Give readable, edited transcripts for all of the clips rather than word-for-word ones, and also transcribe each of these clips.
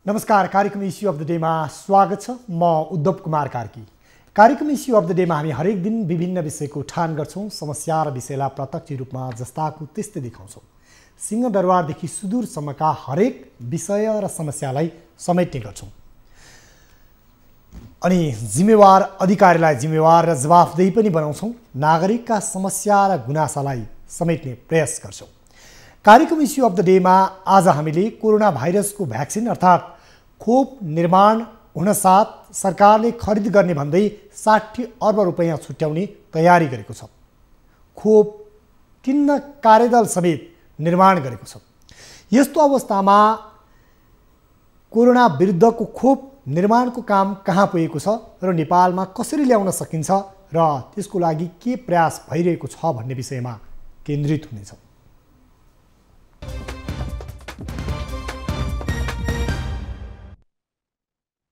नमस्कार, कार्यक्रम issue of the डेमा स्वागत छ। म उद्धव कुमार कार्की। कार्यक्रम इस्यु अफ द डेमा हामी हरेक दिन विभिन्न विषयको उठान गर्छौं। समस्या र विषयलाई प्रत्यक्ष रूपमा जस्ताको त्यस्तै देखाउँछौं। सिंहदरबारदेखि सुदूरसम्मका हरेक विषय र समस्यालाई समेट्ने गर्छौं अनि जिम्मेवार अधिकारीलाई जिम्मेवार र जवाफदेही पनि बनाउँछौं। नागरिकका समस्या र गुनासालाई समेट्ने प्रयास गर्छौं। कार्यक्रम इस्यु अफ द डेमा आज हामीले कोरोना भाइरसको भ्याक्सिन अर्थात् खोप निर्माण हुनसाथ सरकारले खरिद गर्ने भन्दै 60 अर्ब रुपैयाँ छुट्याउने तयारी गरेको छ। खोप किन्न कार्यदल समेत निर्माण गरेको छ। यस्तो अवस्थामा कोरोना विरुद्धको खोप निर्माणको काम कहाँ पुगेको छ र नेपालमा कसरी ल्याउन सकिन्छ र त्यसको लागि के प्रयास भइरहेको छ भन्ने विषयमा केन्द्रित हुनेछ।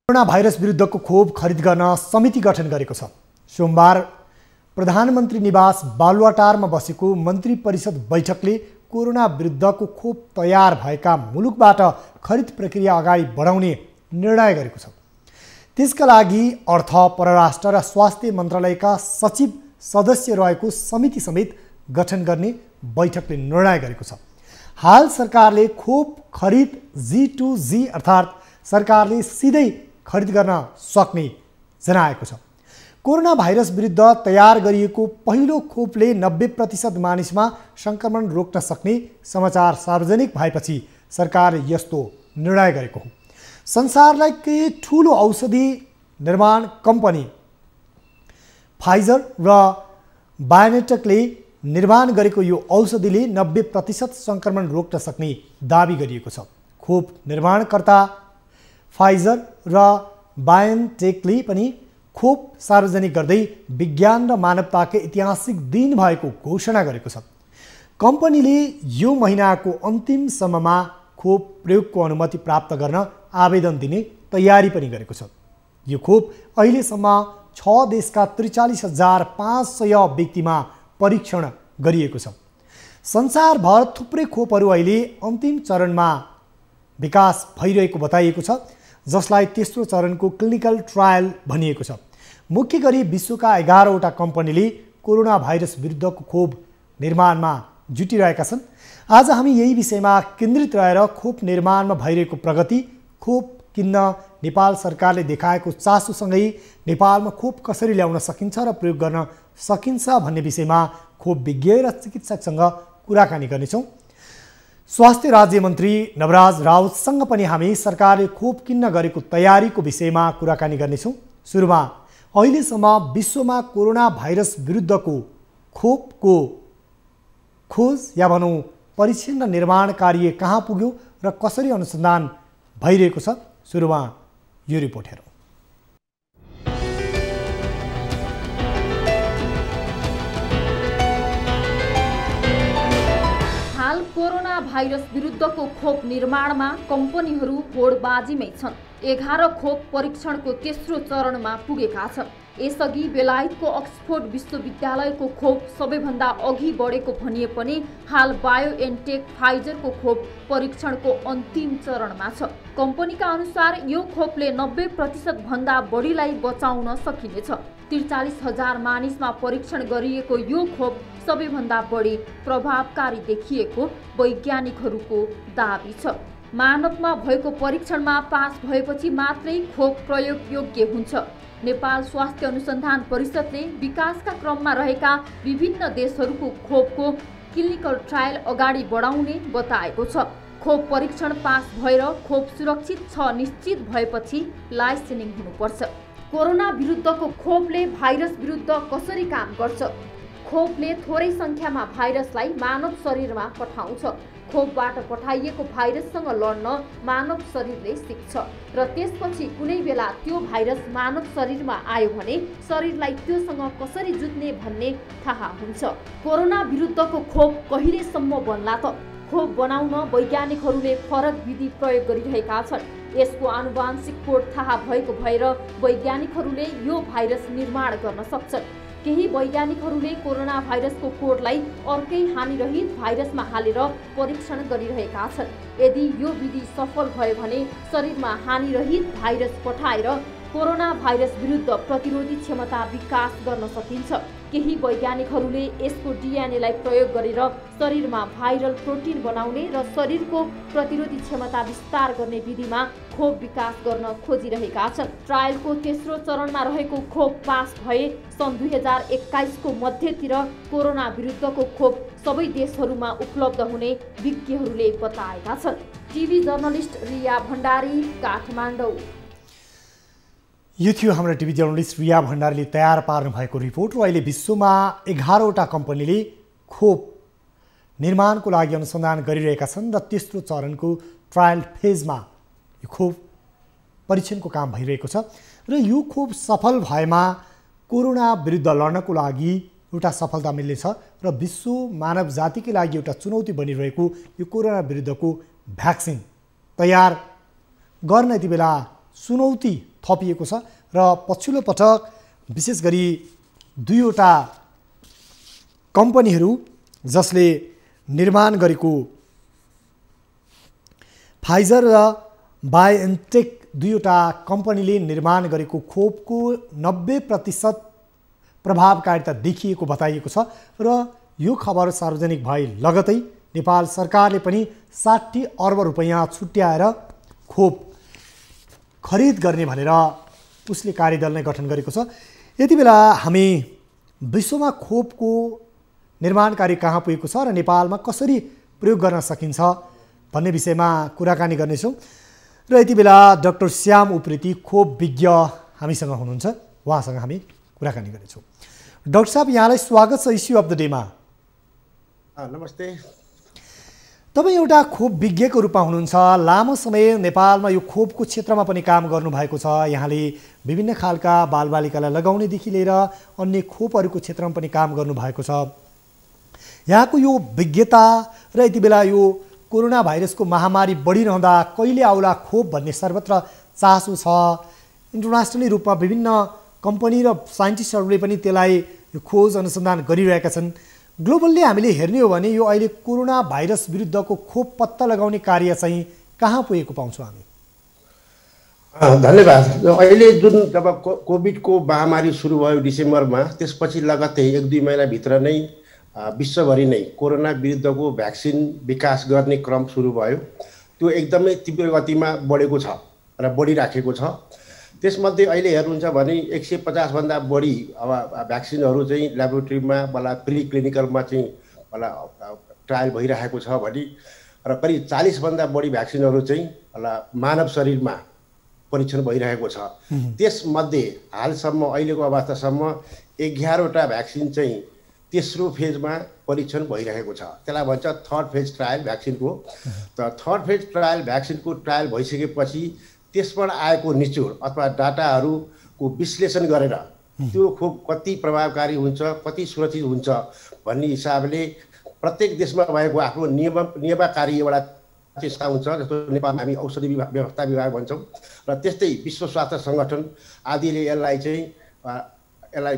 कोरोना भाइरस विरुद्धको खोप खरिद गर्न समिति गठन गरेको छ। सोमबार प्रधानमन्त्री निवास बालुवाटारमा बसेको मन्त्री परिषद बैठकले कोरोना विरुद्धको खोप तयार भएका मुलुकबाट खरिद प्रक्रिया अगाडि बढाउने निर्णय गरेको छ। त्यसका लागि अर्थ, परराष्ट्र र स्वास्थ्य मन्त्रालयका सचिव सदस्य रहेको समिति समेत गठन गर्ने बैठकले निर्णय गरेको छ। हाल सरकारले खोप खरिद G2G अर्थात् सरकारले सिधै खरिद गर्न सक्ने जनाएको छ। कोरोना भाइरस विरुद्ध तयार गरिएको पहिलो खोपले 90% मानिसमा संक्रमण रोक्न सक्ने समाचार सार्वजनिक भएपछि सरकारले यस्तो निर्णय गरेको हो। संसारलाई केही ठूलो औषधि निर्माण कम्पनी फाइजर र बायोनटेकले निर्माण गरेको यो औषधिले 90% संक्रमण रोक्न सक्ने दाबी गरिएको छ। खोप निर्माणकर्ता फाइजर र बायोनटेकले पनि खोप सार्वजनिक गर्दै विज्ञान र मानवताको ऐतिहासिक दिन भएको घोषणा गरेको छ। कम्पनीले यो महिनाको अन्तिमसम्ममा खोप प्रयोगको अनुमति प्राप्त गर्न आवेदन दिने तयारी पनि गरेको छ। यो खोप अहिलेसम्म 6 देशका 43,500 व्यक्तिमा परीक्षण गरिएको छ। संसारभर थुप्रै खोपहरू अहिले अन्तिम चरणमा विकास भइरहेको बताइएको छ, जसलाई तेस्रो चरणको क्लिनिकल ट्रायल भनिएको छ। मुख्य गरी विश्वका 11वटा कम्पनीले कोरोना भाइरस विरुद्धको खोप निर्माणमा जुटिरहेका छन्। आज हामी यही विषयमा केन्द्रित रहेर खोप निर्माणमा भइरहेको प्रगति, खोप किन्न नेपाल सरकारले देखाएको चासोसँगै नेपालमा खोप कसरी ल्याउन सकिन्छ र प्रयोग गर्न सकिन्छ भन्ने विषयमा खोप विज्ञ र चिकित्सकसँग कुराकानी गर्नेछौँ। स्वास्थ्य राज्य मन्त्री नवराज राउतसँग पनि हामी सरकारले खोप किन्न गरेको तयारीको विषयमा कुराकानी गर्नेछौँ। सुरुमा अहिलेसम्म विश्वमा कोरोना भाइरस विरुद्धको खोपको खोज या भनौँ परीक्षण र निर्माण कार्य कहाँ पुग्यो र कसरी अनुसन्धान भइरहेको छ, सुरुमा यो रिपोर्ट हेरौँ। हाल कोरोना भाइरस विरुद्धको खोप निर्माणमा कम्पनीहरू होडबाजीमै छन्। 11 खोप परीक्षणको तेस्रो चरणमा पुगेका छन्। यसअघि बेलायतको अक्सफोर्ड विश्वविद्यालयको खोप सबैभन्दा अघि बढेको भनिए पनि हाल बायोएनटेक फाइजरको खोप परीक्षणको अन्तिम चरणमा छ। कम्पनीका अनुसार यो खोपले 90% भन्दा बढीलाई बचाउन सकिनेछ। 43,000 मानिसमा परीक्षण गरिएको यो खोप सबैभन्दा बढी प्रभावकारी देखिएको वैज्ञानिकहरूको दाबी छ। मानवमा भएको परीक्षणमा पास भएपछि मात्रै खोप प्रयोग योग्य हुन्छ। नेपाल स्वास्थ्य अनुसन्धान परिषदले विकासका क्रममा रहेका विभिन्न देशहरूको खोपको क्लिनिकल ट्रायल अगाडि बढाउने बताएको छ। खोप परीक्षण पास भएर खोप सुरक्षित छ निश्चित भएपछि लाइसेन्सिङ हुनुपर्छ। कोरोना विरुद्धको खोपले भाइरस विरुद्ध कसरी काम गर्छ? खोपले थोरै सङ्ख्यामा भाइरसलाई मानव शरीरमा पठाउँछ। खोपबाट पठाइएको भाइरससँग लड्न मानव शरीरले सिक्छ र त्यसपछि कुनै बेला त्यो भाइरस मानव शरीरमा आयो भने शरीरलाई त्योसँग कसरी जुझ्ने भन्ने थाहा हुन्छ। कोरोना विरुद्धको खोप कहिलेसम्म बन्ला त? खोप बनाउन वैज्ञानिकहरूले फरक विधि प्रयोग गरिरहेका छन्। यसको आनुवांशिक कोड थाहा भएको भएर वैज्ञानिकहरूले यो भाइरस निर्माण गर्न सक्छन्। केही वैज्ञानिकहरूले कोरोना भाइरसको कोडलाई अर्कै हानिरहित भाइरसमा हालेर परीक्षण गरिरहेका छन्। यदि यो विधि सफल भयो भने शरीरमा हानिरहित भाइरस पठाएर कोरोना भाइरस विरुद्ध प्रतिरोधी क्षमता विकास गर्न सकिन्छ। केही वैज्ञानिकहरूले यसको डिएनएलाई प्रयोग गरेर शरीरमा भाइरल प्रोटिन बनाउने र शरीरको प्रतिरोधी क्षमता विस्तार गर्ने विधिमा खोप विकास गर्न खोजिरहेका छन्। ट्रायलको तेस्रो चरणमा रहेको खोप पास भए सन् 2021 को मध्यतिर कोरोना विरुद्धको खोप सबै देशहरूमा उपलब्ध हुने विज्ञहरूले बताएका छन्। TV journalist Riya Bhandari, Kathmandu. यो थियो हाम्रो टिभी जर्नलिस्ट रिया भण्डारीले तयार पार्नु भएको रिपोर्ट। र अहिले विश्वमा 11वटा कम्पनीले खोप निर्माणको लागि अनुसन्धान गरिरहेका छन् र तेस्रो चरणको ट्रायल फेजमा यो खोप परीक्षणको काम भइरहेको छ र यो खोप सफल भएमा कोरोना विरुद्ध लड्नको लागि एउटा सफलता मिल्नेछ र विश्व मानव जातिकै लागि एउटा चुनौती बनिरहेको यो कोरोना विरुद्धको भ्याक्सिन तयार गर्न यति बेला चुनौती थपिएको छ र पछिल्लो पटक विशेष गरी 2वटा कम्पनीहरू जसले निर्माण गरेको फाइजर र बायोएनटेक 2वटा कम्पनीले निर्माण गरेको खोपको 90% प्रभावकारिता देखिएको बताइएको छ र यो खबर सार्वजनिक भए लगतै नेपाल सरकारले पनि 60 अर्ब रुपैयाँ छुट्याएर खोप खरिद गर्ने भनेर उसले कार्यदल नै गठन गरेको छ। यति बेला हामी विश्वमा खोपको निर्माण कार्य कहाँ पुगेको छ र नेपालमा कसरी प्रयोग गर्न सकिन्छ भन्ने विषयमा कुराकानी गर्नेछौँ र यति बेला डाक्टर श्याम उप्रेती खोप विज्ञ हामीसँग हुनुहुन्छ। उहाँसँग हामी कुराकानी गर्नेछौँ। डाक्टर साहब, यहाँलाई स्वागत छ इस्यु अफ द डेमा। नमस्ते। तपाईँ एउटा खोप विज्ञको रूपमा हुनुहुन्छ। लामो समय नेपालमा यो खोपको क्षेत्रमा पनि काम गर्नुभएको छ। यहाँले विभिन्न खालका बालबालिकालाई लगाउनेदेखि लिएर अन्य खोपहरूको क्षेत्रमा पनि काम गर्नुभएको छ। यहाँको यो विज्ञता र यति बेला यो कोरोना भाइरसको महामारी बढिरहँदा कहिले आउला खोप भन्ने सर्वत्र चासो छ। इन्टरनेसनली रूपमा विभिन्न कम्पनी र साइन्टिस्टहरूले पनि त्यसलाई खोज अनुसन्धान गरिरहेका छन्। ग्लोबल्ली हामीले हेर्ने हो भने यो अहिले कोरोना भाइरस विरुद्धको खोप पत्ता लगाउने कार्य चाहिँ कहाँ पुगेको पाउँछौँ हामी? धन्यवाद। अहिले जुन जब कोभिडको महामारी सुरु भयो डिसेम्बरमा, त्यसपछि लगत्तै 1-2 महिनाभित्र नै विश्वभरि नै कोरोना विरुद्धको भ्याक्सिन विकास गर्ने क्रम सुरु भयो। त्यो एकदमै तीव्र गतिमा बढेको छ र बढिराखेको छ। त्यसमध्ये अहिले हेर्नुहुन्छ भने 150 भन्दा बढी अब भ्याक्सिनहरू चाहिँ ल्याबोरेटरीमा प्री क्लिनिकलमा चाहिँ ट्रायल भइरहेको छ भने र करिब 40 भन्दा बढी भ्याक्सिनहरू चाहिँ मानव शरीरमा परीक्षण भइरहेको छ। त्यसमध्ये हालसम्म अहिलेको अवस्थासम्म 11वटा भ्याक्सिन चाहिँ तेस्रो फेजमा परीक्षण भइरहेको छ। त्यसलाई भन्छ थर्ड फेज ट्रायल भ्याक्सिनको। त थर्ड फेज ट्रायल भ्याक्सिनको ट्रायल भइसकेपछि त्यसबाट आएको निचोड अथवा डाटाहरूको विश्लेषण गरेर त्यो खोप कति प्रभावकारी हुन्छ, कति सुरक्षित हुन्छ भन्ने हिसाबले प्रत्येक देशमा भएको आफ्नो नियमकारी एउटा संस्था हुन्छ। जस्तो नेपालमा हामी औषधि व्यवस्था विभाग भन्छौँ र त्यस्तै विश्व स्वास्थ्य सङ्गठन आदिले यसलाई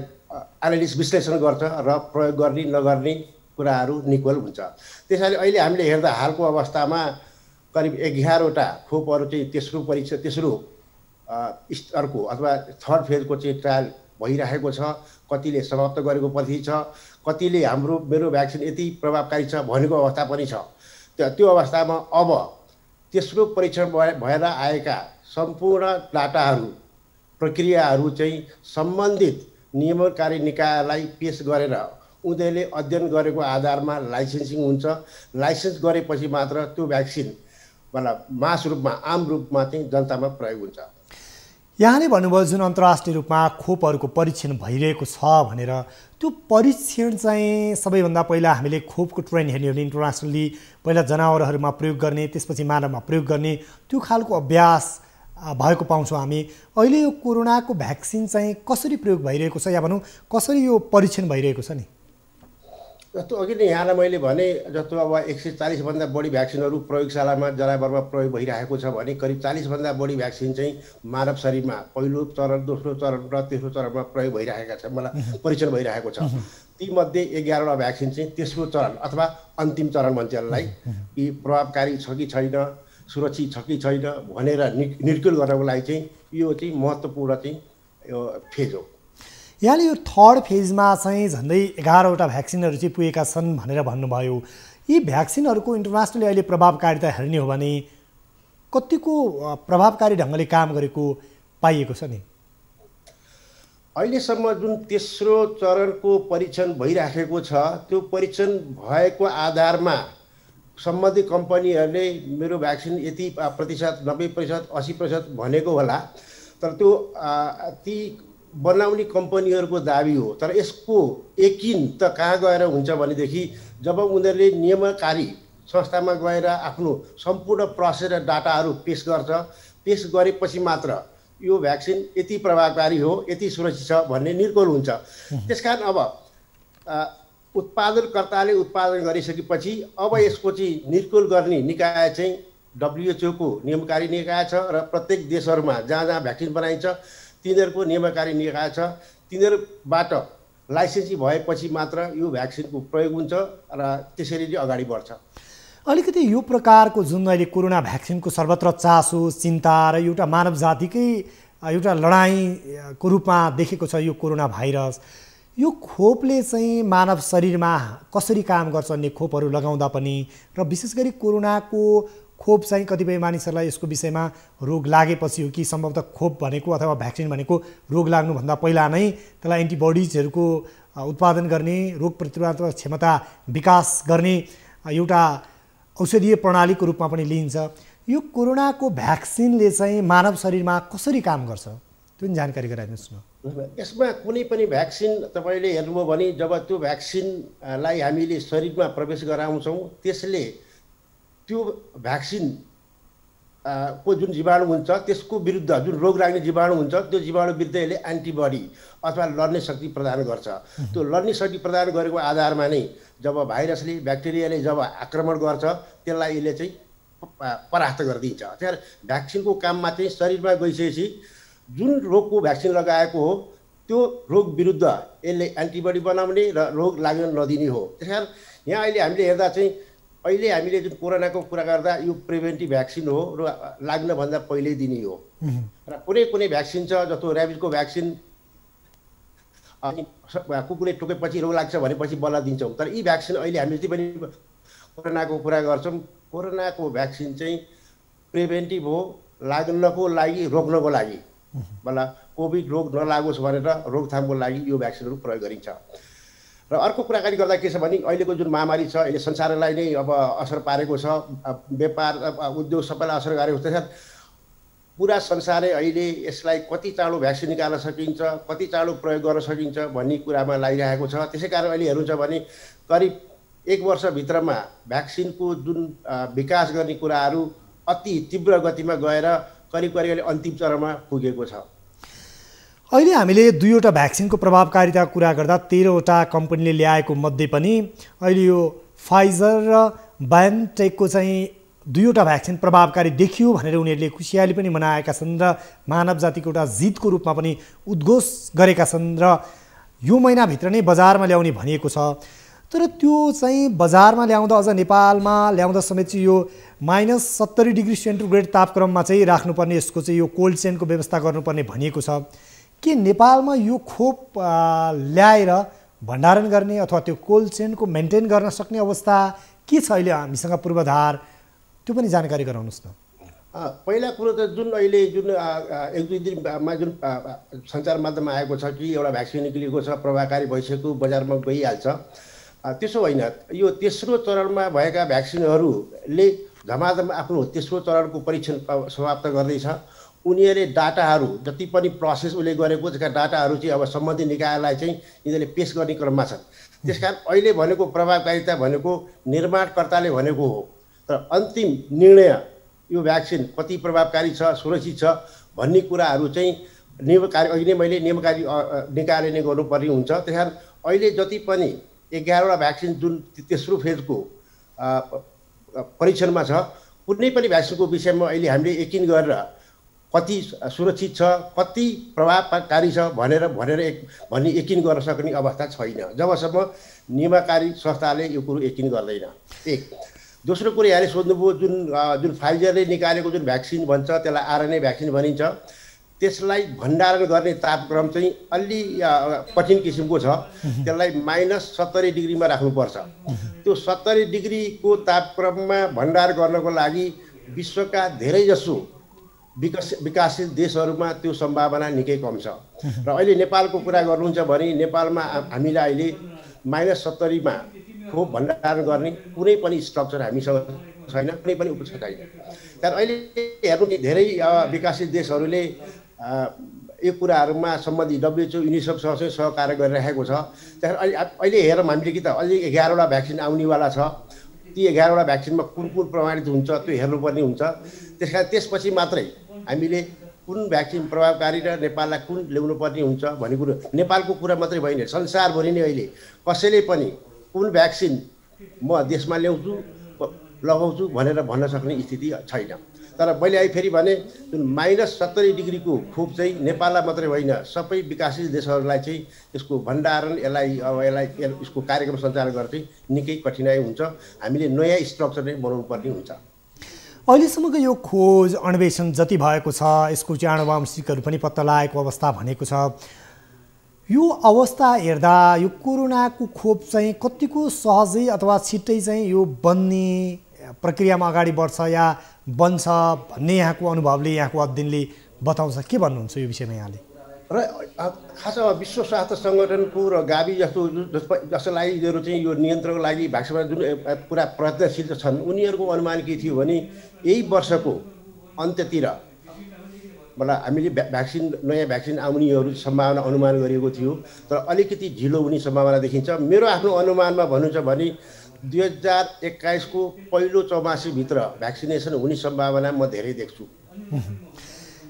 एनालिसिस विश्लेषण गर्छ र प्रयोग गर्ने नगर्ने कुराहरू निकोल हुन्छ। त्यसैले अहिले हामीले हेर्दा हालको अवस्थामा करिब 11वटा खोपहरू चाहिँ तेस्रो स्तरको अथवा थर्ड फेजको चाहिँ ट्रायल भइरहेको छ। कतिले समाप्त गरेको पनि छ, कतिले मेरो भ्याक्सिन यति प्रभावकारी छ भनेको अवस्था पनि छ। त्यो अवस्थामा अब तेस्रो परीक्षण भएर आएका सम्पूर्ण डाटाहरू प्रक्रियाहरू चाहिँ सम्बन्धित नियमनकारी निकायलाई पेश गरेर उनीहरूले अध्ययन गरेको आधारमा लाइसेन्सिङ हुन्छ। लाइसेन्स गरेपछि मात्र त्यो भ्याक्सिन मास रूपमा आम रूपमा चाहिँ जनतामा प्रयोग हुन्छ। यहाँले भन्नुभयो जुन अन्तर्राष्ट्रिय रूपमा खोपहरूको परीक्षण भइरहेको छ भनेर, त्यो परीक्षण चाहिँ सबैभन्दा पहिला हामीले खोपको ट्रेन्ड हेर्ने हो भने इन्टरनेसनली पहिला जनावरहरूमा प्रयोग गर्ने, त्यसपछि मानवमा प्रयोग गर्ने, त्यो खालको अभ्यास भएको पाउँछौँ हामी। अहिले यो कोरोनाको भ्याक्सिन चाहिँ कसरी प्रयोग भइरहेको छ या भनौँ कसरी यो परीक्षण भइरहेको छ नि? जस्तो अघि नै यहाँलाई मैले भने जस्तो अब 140 भन्दा बढी भ्याक्सिनहरू प्रयोगशालामा जनावरमा प्रयोग भइरहेको छ भने करिब 40 भन्दा बढी भ्याक्सिन चाहिँ मानव शरीरमा पहिलो चरण, दोस्रो चरण र तेस्रो चरणमा प्रयोग भइरहेका छ, मलाई परीक्षण भइरहेको छ। तीमध्ये 11वटा भ्याक्सिन चाहिँ तेस्रो चरण अथवा अन्तिम चरण भन्छ यसलाई, कि प्रभावकारी छ कि छैन, सुरक्षित छ कि छैन भनेर निर्कुल गर्नको लागि चाहिँ यो चाहिँ महत्त्वपूर्ण चाहिँ यो फेज हो। यहाँले यो थर्ड फेजमा चाहिँ झन्डै 11वटा भ्याक्सिनहरू चाहिँ पुगेका छन् भनेर भन्नुभयो। यी भ्याक्सिनहरूको इन्टरनेसनली अहिले प्रभावकारिता हेर्ने हो भने कतिको प्रभावकारी ढङ्गले काम गरेको पाइएको छ नि? अहिलेसम्म जुन तेस्रो चरणको परीक्षण भइराखेको छ त्यो परीक्षण भएको आधारमा सम्बन्धित कम्पनीहरूले मेरो भ्याक्सिन यति प्रतिशत, 90%, 80% भनेको होला, तर त्यो ती बनाउने कम्पनीहरूको दाबी हो। तर यसको यकिन त कहाँ गएर हुन्छ भनेदेखि जब उनीहरूले नियमकारी संस्थामा गएर आफ्नो सम्पूर्ण प्रोसेस र डाटाहरू पेश गर्छ, पेश गरेपछि मात्र यो भ्याक्सिन यति प्रभावकारी हो, यति सुरक्षित छ भन्ने निर्कुल हुन्छ। त्यसकारण अब उत्पादनकर्ताले उत्पादन गरिसकेपछि अब यसको चाहिँ निर्कुल गर्ने निकाय चाहिँ WHO को नियमकारी निकाय छ र प्रत्येक देशहरूमा जहाँ जहाँ भ्याक्सिन बनाइन्छ तिनीहरूको नियमकारी निकाय छ। तिनीहरूबाट लाइसेन्सी भएपछि मात्र यो भ्याक्सिनको प्रयोग हुन्छ र त्यसरी नै अगाडि बढ्छ। अलिकति यो प्रकारको जुन अहिले कोरोना भ्याक्सिनको सर्वत्र चासो, चिन्ता र एउटा मानव जातिकै एउटा लडाइँको रूपमा देखेको छ यो कोरोना भाइरस, यो खोपले चाहिँ मानव शरीरमा कसरी काम गर्छ भन्ने खोपहरू लगाउँदा पनि, र विशेष गरी कोरोनाको खोप चाहिँ कतिपय मानिसहरूलाई यसको विषयमा रोग लागेपछि हो कि सम्भवतः खोप भनेको अथवा भ्याक्सिन भनेको रोग लाग्नुभन्दा पहिला नै त्यसलाई एन्टिबडिजहरूको उत्पादन गर्ने, रोग प्रतिरोधात्मक क्षमता विकास गर्ने एउटा औषधीय प्रणालीको रूपमा पनि लिइन्छ। यो कोरोनाको भ्याक्सिनले चाहिँ मानव शरीरमा कसरी काम गर्छ त्यो पनि जानकारी गराइदिनुहोस् न। यसमा कुनै पनि भ्याक्सिन तपाईँले हेर्नुभयो भने जब त्यो भ्याक्सिनलाई हामीले शरीरमा प्रवेश गराउँछौँ त्यसले त्यो भ्याक्सिन को जुन जीवाणु हुन्छ त्यसको विरुद्ध जुन रोग लाग्ने जीवाणु हुन्छ त्यो जीवाणु विरुद्ध यसले एन्टिबडी अथवा लड्ने शक्ति प्रदान गर्छ। त्यो लड्ने शक्ति प्रदान गरेको आधारमा नै जब भाइरसले, ब्याक्टेरियाले जब आक्रमण गर्छ त्यसलाई यसले चाहिँ परास्त गरिदिन्छ। त्यहाँ भ्याक्सिनको काममा चाहिँ शरीरमा गइसकेपछि जुन रोगको भ्याक्सिन लगाएको हो त्यो रोग विरुद्ध यसले एन्टिबडी बनाउने र रोग लाग्न नदिने हो। त्यसकारण यहाँ अहिले हामीले हेर्दा चाहिँ अहिले हामीले जुन कोरोनाको कुरा गर्दा यो प्रिभेन्टिभ भ्याक्सिन हो र लाग्नभन्दा पहिल्यै दिने हो। र कुनै कुनै भ्याक्सिन छ जस्तो ऱ्याबिजको भ्याक्सिन कुकुरले टोकेपछि रोग लाग्छ भनेपछि बल्ल दिन्छौँ, तर यी भ्याक्सिन अहिले हामी जति पनि कोरोनाको कुरा गर्छौँ, कोरोनाको भ्याक्सिन चाहिँ प्रिभेन्टिभ हो, लाग्नको लागि, रोक्नको लागि, बल्ल कोभिड रोग नलागोस् भनेर रोकथामको लागि यो भ्याक्सिनहरू प्रयोग गरिन्छ। र अर्को कुराकानी गर्दा के छ भने अहिलेको जुन महामारी छ यसले संसारलाई नै अब असर पारेको छ, व्यापार उद्योग सबैलाई असर गरेको छ। पुरा संसारै अहिले यसलाई कति चाँडो भ्याक्सिन निकाल्न सकिन्छ, कति चाँडो प्रयोग गर्न सकिन्छ भन्ने कुरामा लागिरहेको छ। त्यसै कारण अहिले हेर्नुहुन्छ भने करिब 1 वर्षभित्रमा भ्याक्सिनको जुन विकास गर्ने कुराहरू अति तीव्र गतिमा गएर करिब करिब अन्तिम चरणमा पुगेको छ। अहिले हामीले 2वटा भ्याक्सिनको प्रभावकारिताको कुरा गर्दा 13वटा कम्पनीले ल्याएको मध्ये पनि अहिले यो फाइजर र बायोनटेकको चाहिँ 2वटा भ्याक्सिन प्रभावकारी देखियो भनेर उनीहरूले खुसियाली पनि मनाएका छन् र मानव जातिको एउटा जितको रूपमा पनि उद्घोष गरेका छन् र यो महिनाभित्र नै बजारमा ल्याउने भनिएको छ। तर त्यो चाहिँ बजारमा ल्याउँदा अझ नेपालमा ल्याउँदा समेत चाहिँ यो -70 डिग्री सेन्टिग्रेड तापक्रममा चाहिँ राख्नुपर्ने, यसको चाहिँ यो कोल्ड चेनको व्यवस्था गर्नुपर्ने भनिएको छ। के नेपालमा यो खोप ल्याएर भण्डारण गर्ने अथवा त्यो कोल्ड चेनको मेन्टेन गर्न सक्ने अवस्था के छ अहिले हामीसँग पूर्वाधार, त्यो पनि जानकारी गराउनुहोस् न। पहिला कुरो त जुन अहिले जुन 1-2 दिनमा जुन सञ्चार माध्यममा आएको छ कि एउटा भ्याक्सिन निक्लिएको छ, प्रभावकारी भइसक्यो, बजारमा गइहाल्छ, त्यसो होइन। यो तेस्रो चरणमा भएका भ्याक्सिनहरूले धमाधम आफ्नो तेस्रो चरणको परीक्षण समाप्त गर्दैछ। उनीहरूले डाटाहरू जति पनि प्रोसेस उसले गरेको त्यसका डाटाहरू चाहिँ अब सम्बन्धित निकायलाई चाहिँ यिनीहरूले पेश गर्ने क्रममा छन्। त्यसकारण अहिले भनेको प्रभावकारिता भनेको निर्माणकर्ताले भनेको हो, तर अन्तिम निर्णय यो भ्याक्सिन कति प्रभावकारी छ, सुरक्षित छ भन्ने कुराहरू चाहिँ नियमकारी, अहिले मैले नियमकारी निकायले नै गर्नुपर्ने हुन्छ। त्यसकारण अहिले जति पनि 11वटा भ्याक्सिन जुन तेस्रो फेजको परीक्षणमा छ, कुनै पनि भ्याक्सिनको विषयमा अहिले हामीले यकिन गरेर कति सुरक्षित छ, कति प्रभावकारी छ भन्ने यकिन गर्न सक्ने अवस्था छैन जबसम्म नियमकारी संस्थाले यो कुरो यकिन गर्दैन। एक दोस्रो कुरो यहाँले सोध्नुभयो, जुन फाइजरले निकालेको जुन भ्याक्सिन भन्छ त्यसलाई आरएनए भ्याक्सिन भनिन्छ, त्यसलाई भण्डारण गर्ने तापक्रम चाहिँ अलि कठिन किसिमको छ। त्यसलाई -70 डिग्रीमा राख्नुपर्छ। त्यो 70 डिग्रीको तापक्रममा भण्डार गर्नको लागि विश्वका धेरैजसो विकासशील देशहरूमा त्यो सम्भावना निकै कम छ। र अहिले नेपालको कुरा गर्नुहुन्छ भने नेपालमा हामीलाई अहिले -70 मा खोप भण्डारण गर्ने कुनै पनि स्ट्रक्चर हामीसँग छैन, कुनै पनि उपचार छैन। तर अहिले हेर्नु धेरै विकासशील देशहरूले यो कुराहरूमा सम्बन्धित WHO युनिसेफसँग सहकार्य गरिरहेको छ। अहिले हेरौँ हामीले कि त अझै 11वटा भ्याक्सिन आउनेवाला छ। ती 11वटा भ्याक्सिनमा कुन प्रमाणित हुन्छ त्यो हेर्नुपर्ने हुन्छ। त्यसकारण त्यसपछि मात्रै हामीले कुन भ्याक्सिन प्रभावकारी र नेपाललाई कुन ल्याउनु पर्ने हुन्छ भन्ने कुरो नेपालको कुरा मात्रै होइन, संसारभरि नै अहिले कसैले पनि कुन भ्याक्सिन म देशमा ल्याउँछु लगाउँछु भनेर भन्न सक्ने स्थिति छैन। तर मैले अहिले फेरि भने जुन -70 डिग्रीको खोप चाहिँ नेपाललाई मात्रै होइन सबै विकासशील देशहरूलाई चाहिँ यसको भण्डारण यसको कार्यक्रम सञ्चालन गर्न चाहिँ निकै कठिनाइ हुन्छ। हामीले नयाँ स्ट्रक्चर नै बनाउनु पर्ने हुन्छ। अहिलेसम्मको यो खोज अन्वेषण जति भएको छ, यसको चाहिँ आनुवांशिकहरू पनि पत्ता लागेको अवस्था भनेको छ। यो अवस्था हेर्दा यो कोरोनाको खोप चाहिँ कतिको सहजै अथवा छिट्टै चाहिँ यो बन्ने प्रक्रियामा अगाडि बढ्छ या बन्छ भन्ने यहाँको अनुभवले, यहाँको अध्ययनले बताउँछ? के भन्नुहुन्छ यो विषयमा यहाँले? र खासमा विश्व स्वास्थ्य सङ्गठनको र गावी जसलाई चाहिँ यो नियन्त्रणको लागि भ्याक्सिनमा जुन पुरा प्रयत्नशील छन्, उनीहरूको अनुमान के थियो भने यही वर्षको अन्त्यतिर हामीले नयाँ भ्याक्सिन आउनेहरू सम्भावना अनुमान गरिएको थियो। तर अलिकति ढिलो हुने सम्भावना देखिन्छ। मेरो आफ्नो अनुमानमा भन्नुहुन्छ भने 2021 को पहिलो चौमासीभित्र भ्याक्सिनेसन हुने सम्भावना म धेरै देख्छु।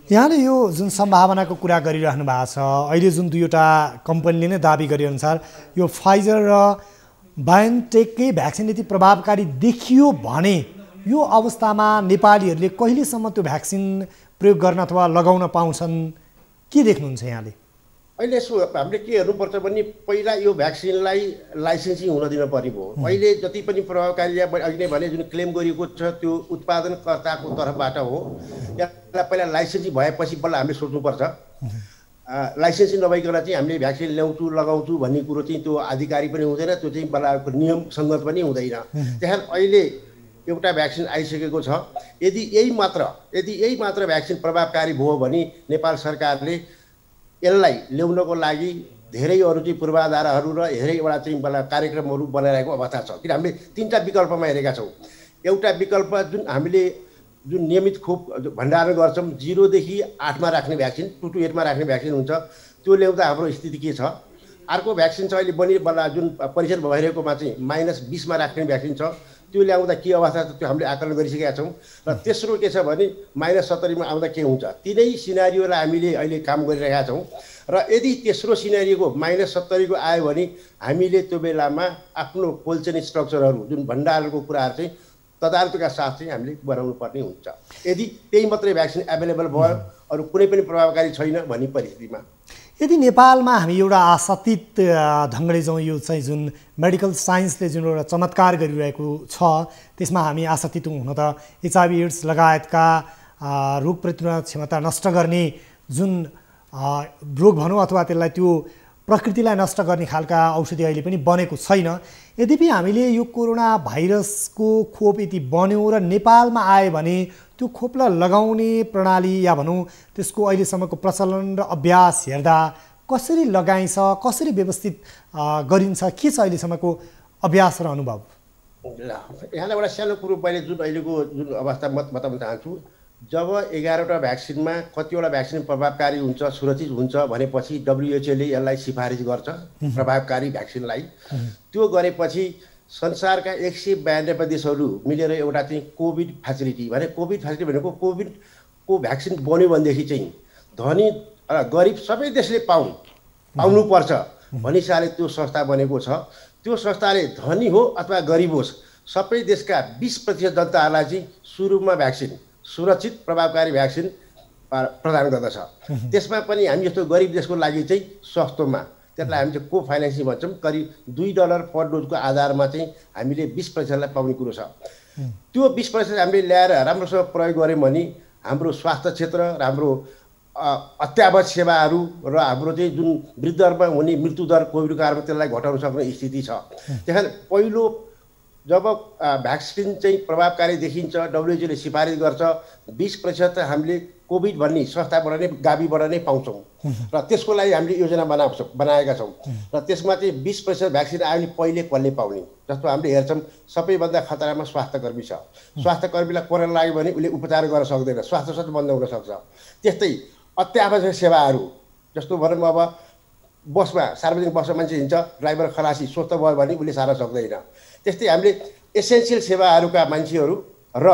यहाँले यो जुन सम्भावनाको कुरा गरिरहनु भएको छ, अहिले जुन दुईवटा कम्पनीले नै दाबी गरेअनुसार यो फाइजर र बायोनटेककै भ्याक्सिन यदि प्रभावकारी देखियो भने यो अवस्थामा नेपालीहरूले कहिलेसम्म त्यो भ्याक्सिन प्रयोग गर्न अथवा लगाउन पाउँछन्? के देख्नुहुन्छ यहाँले? अहिले यसो हामीले के हेर्नुपर्छ भने पहिला यो भ्याक्सिनलाई लाइसेन्सिङ हुन दिन पर्ने भयो। अहिले जति पनि प्रभावकारी अघि नै भने जुन क्लेम गरिएको छ त्यो उत्पादनकर्ताको तर्फबाट हो। यसलाई पहिला लाइसेन्सिङ भएपछि बल्ल हामीले सोच्नुपर्छ। लाइसेन्सिङ नभइकन चाहिँ हामीले भ्याक्सिन ल्याउँछु लगाउँछु भन्ने कुरो चाहिँ त्यो आधिकारिक पनि हुँदैन, त्यो चाहिँ बल्ल नियम सङ्गत पनि हुँदैन। त्यहाँ अहिले एउटा भ्याक्सिन आइसकेको छ। यदि यही मात्र भ्याक्सिन प्रभावकारी भयो भने नेपाल सरकारले यसलाई ल्याउनको लागि धेरै अरू चाहिँ पूर्वाधारहरू र धेरैवटा चाहिँ कार्यक्रमहरू बनाइरहेको अवस्था छ। किन हामीले तीनटा विकल्पमा हेरेका छौँ। एउटा विकल्प जुन हामीले जुन नियमित खोप भण्डारण गर्छौँ 0 देखि 8 मा राख्ने भ्याक्सिन, 2 to 8 मा राख्ने भ्याक्सिन हुन्छ, त्यो ल्याउँदा हाम्रो स्थिति के छ। अर्को भ्याक्सिन छ अहिले जुन परीक्षण भइरहेकोमा चाहिँ -20 मा राख्ने भ्याक्सिन छ, त्यो ल्याउँदा के अवस्था छ त्यो हामीले आकलन गरिसकेका छौँ। र तेस्रो के छ भने -70 मा आउँदा के हुन्छ। तिनै सिनारियोलाई हामीले अहिले काम गरिरहेका छौँ। र यदि तेस्रो सिनारियोको -70 को आयो भने हामीले त्यो बेलामा आफ्नो कोल्ड चेन स्ट्रक्चरहरू जुन भण्डारणको कुराहरू चाहिँ तदारुका साथ चाहिँ हामीले बनाउनु पर्ने हुन्छ। यदि त्यही मात्रै भ्याक्सिन एभाइलेबल भयो, अरू कुनै पनि प्रभावकारी छैन भन्ने परिस्थितिमा यदि नेपालमा हामी एउटा आशातीत ढङ्गले जाउँ, यो चाहिँ जुन मेडिकल साइन्सले जुन एउटा चमत्कार गरिरहेको छ त्यसमा हामी आशातीत हुन त HIV एड्स लगायतका रोग प्रतिरोधक क्षमता नष्ट गर्ने जुन रोग भनौँ अथवा त्यसलाई त्यो प्रकृतिलाई नष्ट गर्ने खालका औषधि अहिले पनि बनेको छैन। यद्यपि हामीले यो कोरोना भाइरसको खोप यदि बन्यो र नेपालमा आयो भने त्यो खोपलाई लगाउने प्रणाली या भनौँ त्यसको अहिलेसम्मको प्रचलन र अभ्यास हेर्दा कसरी लगाइन्छ, कसरी व्यवस्थित गरिन्छ, के छ अहिलेसम्मको अभ्यास र अनुभव? यहाँलाई एउटा सानो कुरो मैले अहिलेको जुन अवस्था बताउन चाहन्छु। जब 11वटा भ्याक्सिनमा कतिवटा भ्याक्सिन प्रभावकारी हुन्छ, सुरक्षित हुन्छ भनेपछि WHO ले यसलाई सिफारिस गर्छ प्रभावकारी भ्याक्सिनलाई। त्यो गरेपछि संसारका 192 देशहरू मिलेर एउटा चाहिँ कोभिड फेसिलिटी भनेको कोभिडको भ्याक्सिन बन्यो भनेदेखि चाहिँ धनी र गरिब सबै देशले पाउनुपर्छ भन्ने हिसाबले त्यो संस्था बनेको छ। त्यो संस्थाले धनी हो अथवा गरिब होस् सबै देशका 20% जनताहरूलाई चाहिँ सुरुमा भ्याक्सिन सुरक्षित प्रभावकारी भ्याक्सिन प्रदान गर्दछ। त्यसमा पनि हामी जस्तो गरिब देशको लागि चाहिँ सस्तोमा त्यसलाई हामी चाहिँ को फाइनेन्सिङ भन्छौँ करिब $2 पर डोजको आधारमा चाहिँ हामीले 20%लाई पाउने कुरो छ। त्यो 20% हामीले ल्याएर राम्रोसँग प्रयोग गऱ्यौँ भने हाम्रो स्वास्थ्य क्षेत्र र हाम्रो अत्यावश्यक सेवाहरू र हाम्रो चाहिँ जुन वृद्धि दरमा हुने मृत्युदर कोभिडको कारणमा त्यसलाई घटाउन सक्ने स्थिति छ। त्यस पहिलो जब भ्याक्सिन चाहिँ प्रभावकारी देखिन्छ WHO ले सिफारिस गर्छ 20% हामीले कोभिड भन्ने संस्थाबाट नै गाविबाट नै पाउँछौँ र त्यसको लागि हामीले योजना बनाएका छौँ र त्यसमा चाहिँ 20% भ्याक्सिन आयो भने पहिले कसले पाउने जस्तो हामीले हेर्छौँ सबैभन्दा खतरामा स्वास्थ्यकर्मी छ। स्वास्थ्यकर्मीलाई कोरोना लाग्यो भने उसले उपचार गर्न सक्दैन स्वास्थ्य सञ्जाल बन्द हुन सक्छ। त्यस्तै अत्यावश्यक सेवाहरू जस्तो भनौँ अब बसमा सार्वजनिक बसमा मान्छे हिँड्छ ड्राइभर खलासी स्वस्थ भयो भने उसले सार्न सक्दैन। त्यस्तै हामीले एसेन्सियल सेवाहरूका मान्छेहरू र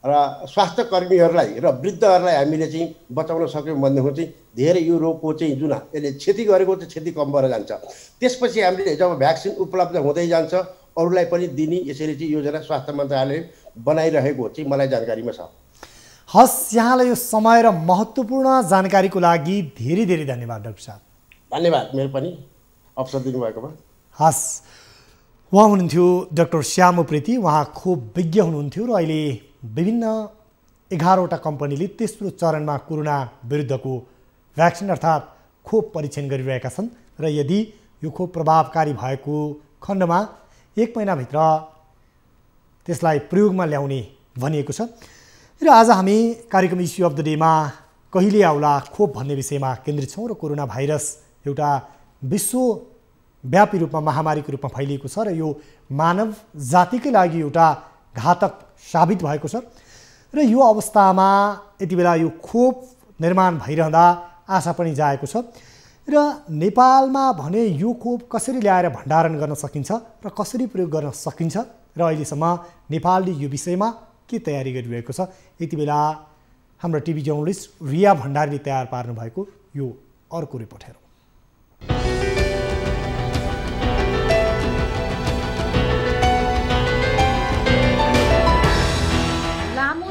स्वास्थ्यकर्मीहरूलाई र वृद्धहरूलाई हामीले चाहिँ बचाउन सक्यौँ भनेदेखि चाहिँ धेरै यो रोगको चाहिँ जुन यसले क्षति गरेको चाहिँ क्षति कम भएर जान्छ। त्यसपछि हामीले जब भ्याक्सिन उपलब्ध हुँदै जान्छ अरूलाई पनि दिने यसरी चाहिँ योजना स्वास्थ्य मन्त्रालयले बनाइरहेको चाहिँ मलाई जानकारीमा छ। हस्, यहाँलाई यो समय र महत्त्वपूर्ण जानकारीको लागि धेरै धेरै धन्यवाद डाक्टर साहब। धन्यवाद मेरो पनि अवसर दिनुभएकोमा। हस्, उहाँ हुनुहुन्थ्यो डाक्टर श्याम उप्रेती। उहाँ खोप विज्ञ हुनुहुन्थ्यो र अहिले विभिन्न 11वटा कम्पनीले तेस्रो चरणमा कोरोना विरुद्धको भ्याक्सिन अर्थात् खोप परीक्षण गरिरहेका छन् र यदि यो खोप प्रभावकारी भएको खण्डमा 1 महिनाभित्र त्यसलाई प्रयोगमा ल्याउने भनिएको छ। र आज हामी कार्यक्रम इस्यु अफ द डेमा कहिले आउला खोप भन्ने विषयमा केन्द्रित छौँ र कोरोना भाइरस एउटा विश्वव्यापी रूपमा महामारीको रूपमा फैलिएको छ र यो मानव जातिकै लागि एउटा घातक साबित भएको छ र यो अवस्थामा यति बेला यो खोप निर्माण भइरहँदा आशा पनि जाएको छ र नेपालमा भने यो खोप कसरी ल्याएर भण्डारण गर्न सकिन्छ र कसरी प्रयोग गर्न सकिन्छ र अहिलेसम्म नेपालले यो विषयमा के तयारी गरिरहेको छ यति बेला हाम्रो टिभी जर्नलिस्ट रिया भण्डारीले तयार पार्नु भएको यो अर्को रिपोर्ट हेरौँ।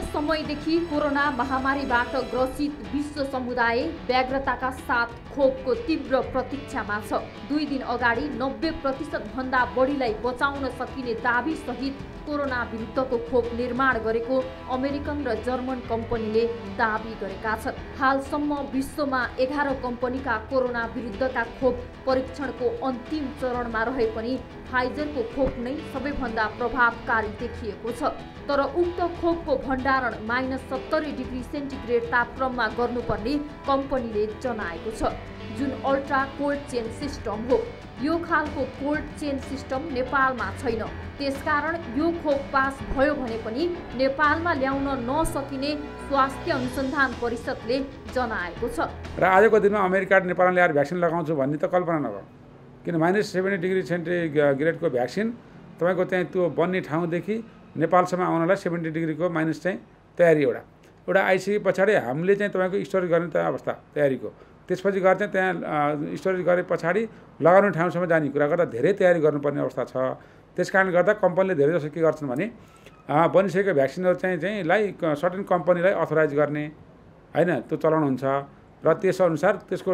समयदेखि कोरोना महामारीबाट ग्रसित विश्व समुदाय व्यग्रताका साथ खोपको तीव्र प्रतीक्षामा छ। 2 दिन अगाडि 90% भन्दा बढीलाई बचाउन सकिने दाबी सहित कोरोना विरुद्धको खोप निर्माण गरेको अमेरिकन र जर्मन कम्पनीले दाबी गरेका छन्। हालसम्म विश्वमा 11 कम्पनीका कोरोना विरुद्धका खोप परीक्षणको अन्तिम चरणमा रहे पनि फाइजरको खोप नै सबैभन्दा प्रभावकारी देखिएको छ। तर उक्त खोपको भण्डारण -70 डिग्री सेन्टिग्रेड तापक्रममा गर्नुपर्ने कम्पनीले जनाएको छ, जुन अल्ट्रा कोल्ड चेन सिस्टम हो। यो खालको कोल्ड चेन सिस्टम नेपालमा छैन। त्यसकारण यो खोप पास भयो भने पनि नेपालमा ल्याउन नसकिने स्वास्थ्य अनुसन्धान परिषदले जनाएको छ। र आजको दिनमा अमेरिका नेपालमा ल्याएर भ्याक्सिन लगाउँछु भन्ने त कल्पना नगरौँ, किन -70 डिग्री सेन्टिग्रेडको भ्याक्सिन तपाईँको त्यहाँ त्यो बन्ने ठाउँदेखि नेपालसम्म आउनलाई 70 डिग्रीको माइनस चाहिँ तयारी एउटा आइसके पछाडि हामीले चाहिँ तपाईँको स्टोरेज गर्ने अवस्था तयारीको त्यसपछि गएर चाहिँ त्यहाँ स्टोरेज गरे पछाडि लगाउने ठाउँसम्म जाने कुरा गर्दा धेरै तयारी गर्नुपर्ने अवस्था छ। त्यस कारणले गर्दा कम्पनीले धेरै जसो के गर्छन् भने बनिसकेको भ्याक्सिनहरू चाहिँ सर्टेन कम्पनीलाई अथोराइज गर्ने होइन त्यो चलाउनु हुन्छ र त्यसअनुसार त्यसको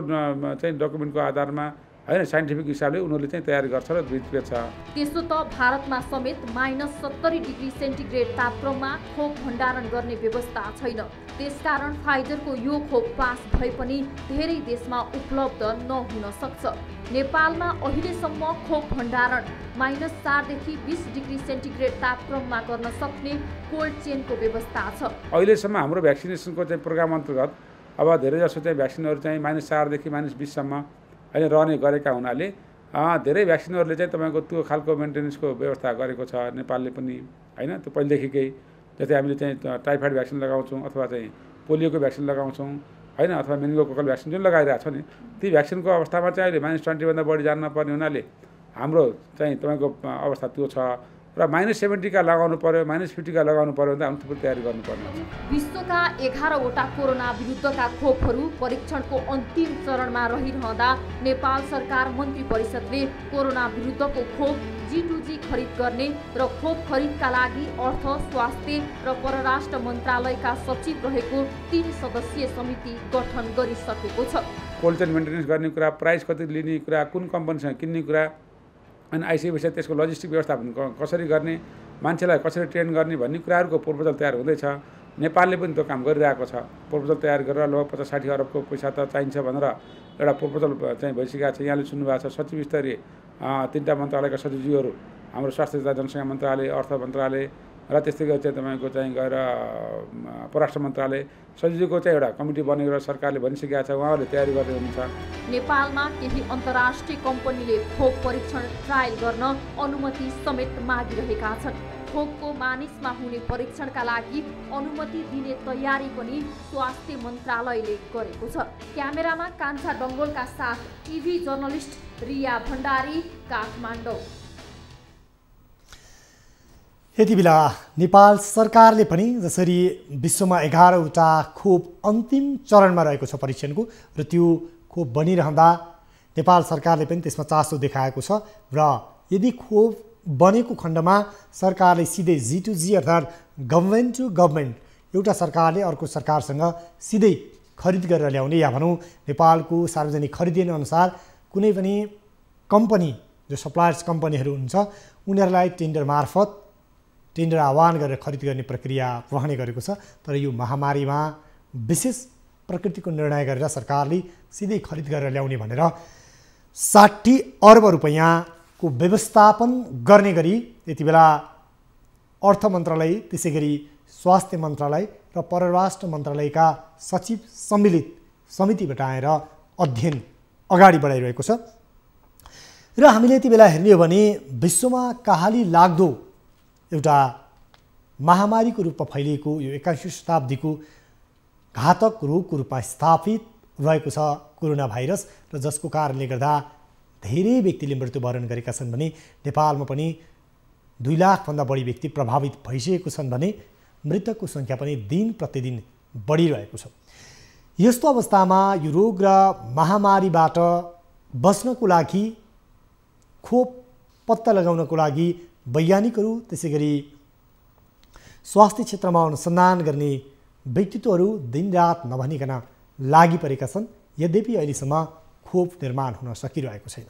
चाहिँ डकुमेन्टको आधारमा हैन साइन्टिफिक हिसाबले उनीहरूले चाहिँ तयारी गर्छ र बेच्छ। त्यसो त भारतमा समेत -70 डिग्री सेन्टिग्रेड तापक्रममा खोप भण्डारण गर्ने व्यवस्था छैन। त्यसकारण फाइजरको यो खोप पास भए पनि धेरै देशमा उपलब्ध नहुन सक्छ। नेपालमा अहिलेसम्म खोप भण्डारण -4 देखि 20 डिग्री सेन्टिग्रेड तापक्रममा गर्न सक्ने कोल्ड चेनको व्यवस्था छ। अहिलेसम्म हाम्रो भ्याक्सिनेसनको चाहिँ प्रोग्राम अन्तर्गत अब धेरै जसो चाहिँ भ्याक्सिनहरू चाहिँ -4 देखि -20 सम्म अहिले रहने गरेका हुनाले धेरै भ्याक्सिनहरूले चाहिँ तपाईँको त्यो खालको मेन्टेनेन्सको व्यवस्था गरेको छ नेपालले पनि होइन। त्यो पहिलेदेखिकै जस्तै हामीले चाहिँ टाइफाइड भ्याक्सिन लगाउँछौँ अथवा चाहिँ पोलियोको भ्याक्सिन लगाउँछौँ होइन, अथवा मेनिङ्गोकोकल भ्याक्सिन जुन लगाइरहेको छ नि ती भ्याक्सिनको अवस्थामा चाहिँ अहिले -20 भन्दा बढी जान नपर्ने हुनाले हाम्रो चाहिँ तपाईँको अवस्था त्यो छ। र -70 का लगाउनु पर्यो, -50 का लगाउनु पर्यो भने त हामी थुप्रै तयारी गर्नुपर्ने हुन्छ। विश्वका 11वटा कोरोना विरुद्धका खोपहरू परीक्षणको अन्तिम चरणमा रहिरहँदा नेपाल सरकार मन्त्री परिषदले कोरोना विरुद्धको खोप G2G खरिद गर्ने र खोप खरिदका लागि अर्थ, स्वास्थ्य र परराष्ट्र मन्त्रालयका सचिव रहेको 3 सदस्यीय समिति गठन गरिसकेको छ। कोल्ड चेन मेन्टेनेन्स गर्ने कुरा, प्राइस कति लिने कुरा, कुन कम्पनीसँग किन्ने कुरा, अनि आइसकेपछि त्यसको लजिस्टिक व्यवस्थापन कसरी गर्ने, मान्छेलाई कसरी ट्रेन गर्ने भन्ने कुराहरूको प्रपोजल तयार हुँदैछ। नेपालले पनि त्यो काम गरिरहेको छ। प्रपोजल तयार गरेर लगभग 50-60 अरबको पैसा त चाहिन्छ भनेर एउटा प्रपोजल चाहिँ भइसकेको छ। यहाँले सुन्नुभएको छ सचिव स्तरीय 3टा मन्त्रालयका सचिवज्यूहरू, हाम्रो स्वास्थ्य तथा जनसङ्ख्या मन्त्रालय, अर्थ मन्त्रालय र त्यस्तै गरी चाहिँ तपाईँको चाहिँ गएर परराष्ट्र मन्त्रालय सचिवको चाहिँ एउटा कमिटी बनेर सरकारले भनिसकेको छ, उहाँहरूले तयारी गर्दै हुनुहुन्छ। नेपालमा केही अन्तर्राष्ट्रिय कम्पनीले खोप परीक्षण ट्रायल गर्न अनुमति समेत मागिरहेका छन्। खोपको मानिसमा हुने परीक्षणका लागि अनुमति दिने तयारी पनि स्वास्थ्य मन्त्रालयले गरेको छ। क्यामेरामा कान्छा डङ्गोलका साथ टिभी जर्नलिस्ट रिया भण्डारी, काठमाडौँ। यति बेला नेपाल सरकारले पनि जसरी विश्वमा 11वटा खोप अन्तिम चरणमा रहेको छ परीक्षणको र त्यो खोप बनिरहँदा नेपाल सरकारले पनि त्यसमा चासो देखाएको छ र यदि खोप बनेको खण्डमा सरकारले सिधै G2G अर्थात् गभर्मेन्ट टु गभर्मेन्ट एउटा सरकारले अर्को सरकारसँग सिधै खरिद गरेर ल्याउने या भनौँ नेपालको सार्वजनिक खरिद ऐन अनुसार कुनै पनि कम्पनी जो सप्लायर्स कम्पनीहरू हुन्छ उनीहरूलाई टेन्डर मार्फत टेन्डर आह्वान गरेर खरिद गर्ने प्रक्रिया रहने गरेको छ। तर यो महामारीमा विशेष प्रकृतिको निर्णय गरेर सरकारले सिधै खरिद गरेर ल्याउने भनेर 60 अर्ब रुपैयाँको व्यवस्थापन गर्ने गरी यति बेला अर्थ मन्त्रालय, त्यसै गरी स्वास्थ्य मन्त्रालय र परराष्ट्र मन्त्रालयका सचिव सम्मिलित समिति भेटाएर अध्ययन अगाडि बढाइरहेको छ। र हामीले यति बेला हेर्ने हो भने विश्वमा कहाली लाग्दो एउटा महामारीको रूपमा फैलिएको यो 21औं शताब्दीको घातक रोगको रूपमा स्थापित रहेको छ कोरोना भाइरस र जसको कारणले गर्दा धेरै व्यक्तिले मृत्युवरण गरेका छन् भने नेपालमा पनि 2 लाखभन्दा बढी व्यक्ति प्रभावित भइसकेको छन् भने मृतकको सङ्ख्या पनि दिन प्रतिदिन बढिरहेको छ। यस्तो अवस्थामा यो रोग र महामारीबाट बच्नको लागि खोप पत्ता लगाउनको लागि वैज्ञानिकहरू त्यसै गरी स्वास्थ्य क्षेत्रमा अनुसन्धान गर्ने व्यक्तित्वहरू दिनरात नभनिकन लागि परेका छन्। यद्यपि अहिलेसम्म खोप निर्माण हुन सकिरहेको छैन।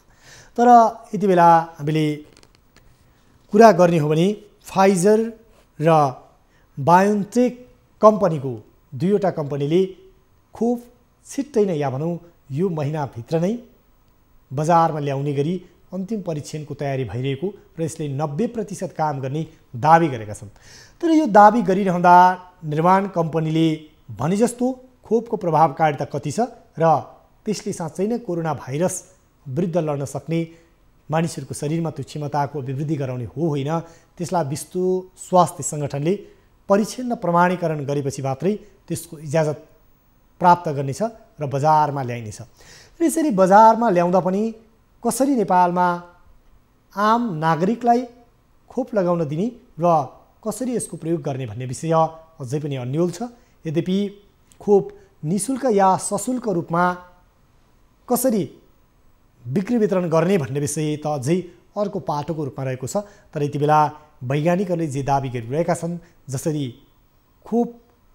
तर यति बेला हामीले कुरा गर्ने हो भने फाइजर र बायोन्टेक कम्पनीको 2वटा कम्पनीले खोप छिट्टै नै या भनौँ यो महिनाभित्र नै बजारमा ल्याउने गरी अन्तिम परीक्षणको तयारी भइरहेको र यसले 90% काम गर्ने दाबी गरेका छन्। तर यो दाबी गरिरहँदा निर्माण कम्पनीले भने जस्तो खोपको प्रभावकारिता कति छ र त्यसले साँच्चै नै कोरोना भाइरस विरुद्ध लड्न सक्ने मानिसहरूको शरीरमा त्यो क्षमताको अभिवृद्धि गराउने हो होइन, त्यसलाई विश्व स्वास्थ्य सङ्गठनले परीक्षण र प्रमाणीकरण गरेपछि मात्रै त्यसको इजाजत प्राप्त गर्नेछ र बजारमा ल्याइनेछ। र यसरी बजारमा ल्याउँदा पनि कसरी नेपालमा आम नागरिकलाई खोप लगाउन दिने र कसरी यसको प्रयोग गर्ने भन्ने विषय अझै पनि अन्यल छ। यद्यपि खोप निःशुल्क या सशुल्क रूपमा कसरी बिक्री वितरण गर्ने भन्ने विषय त अझै अर्को पाटोको रूपमा रहेको छ। तर यति बेला वैज्ञानिकहरूले जे दाबी गरिरहेका छन्, जसरी खोप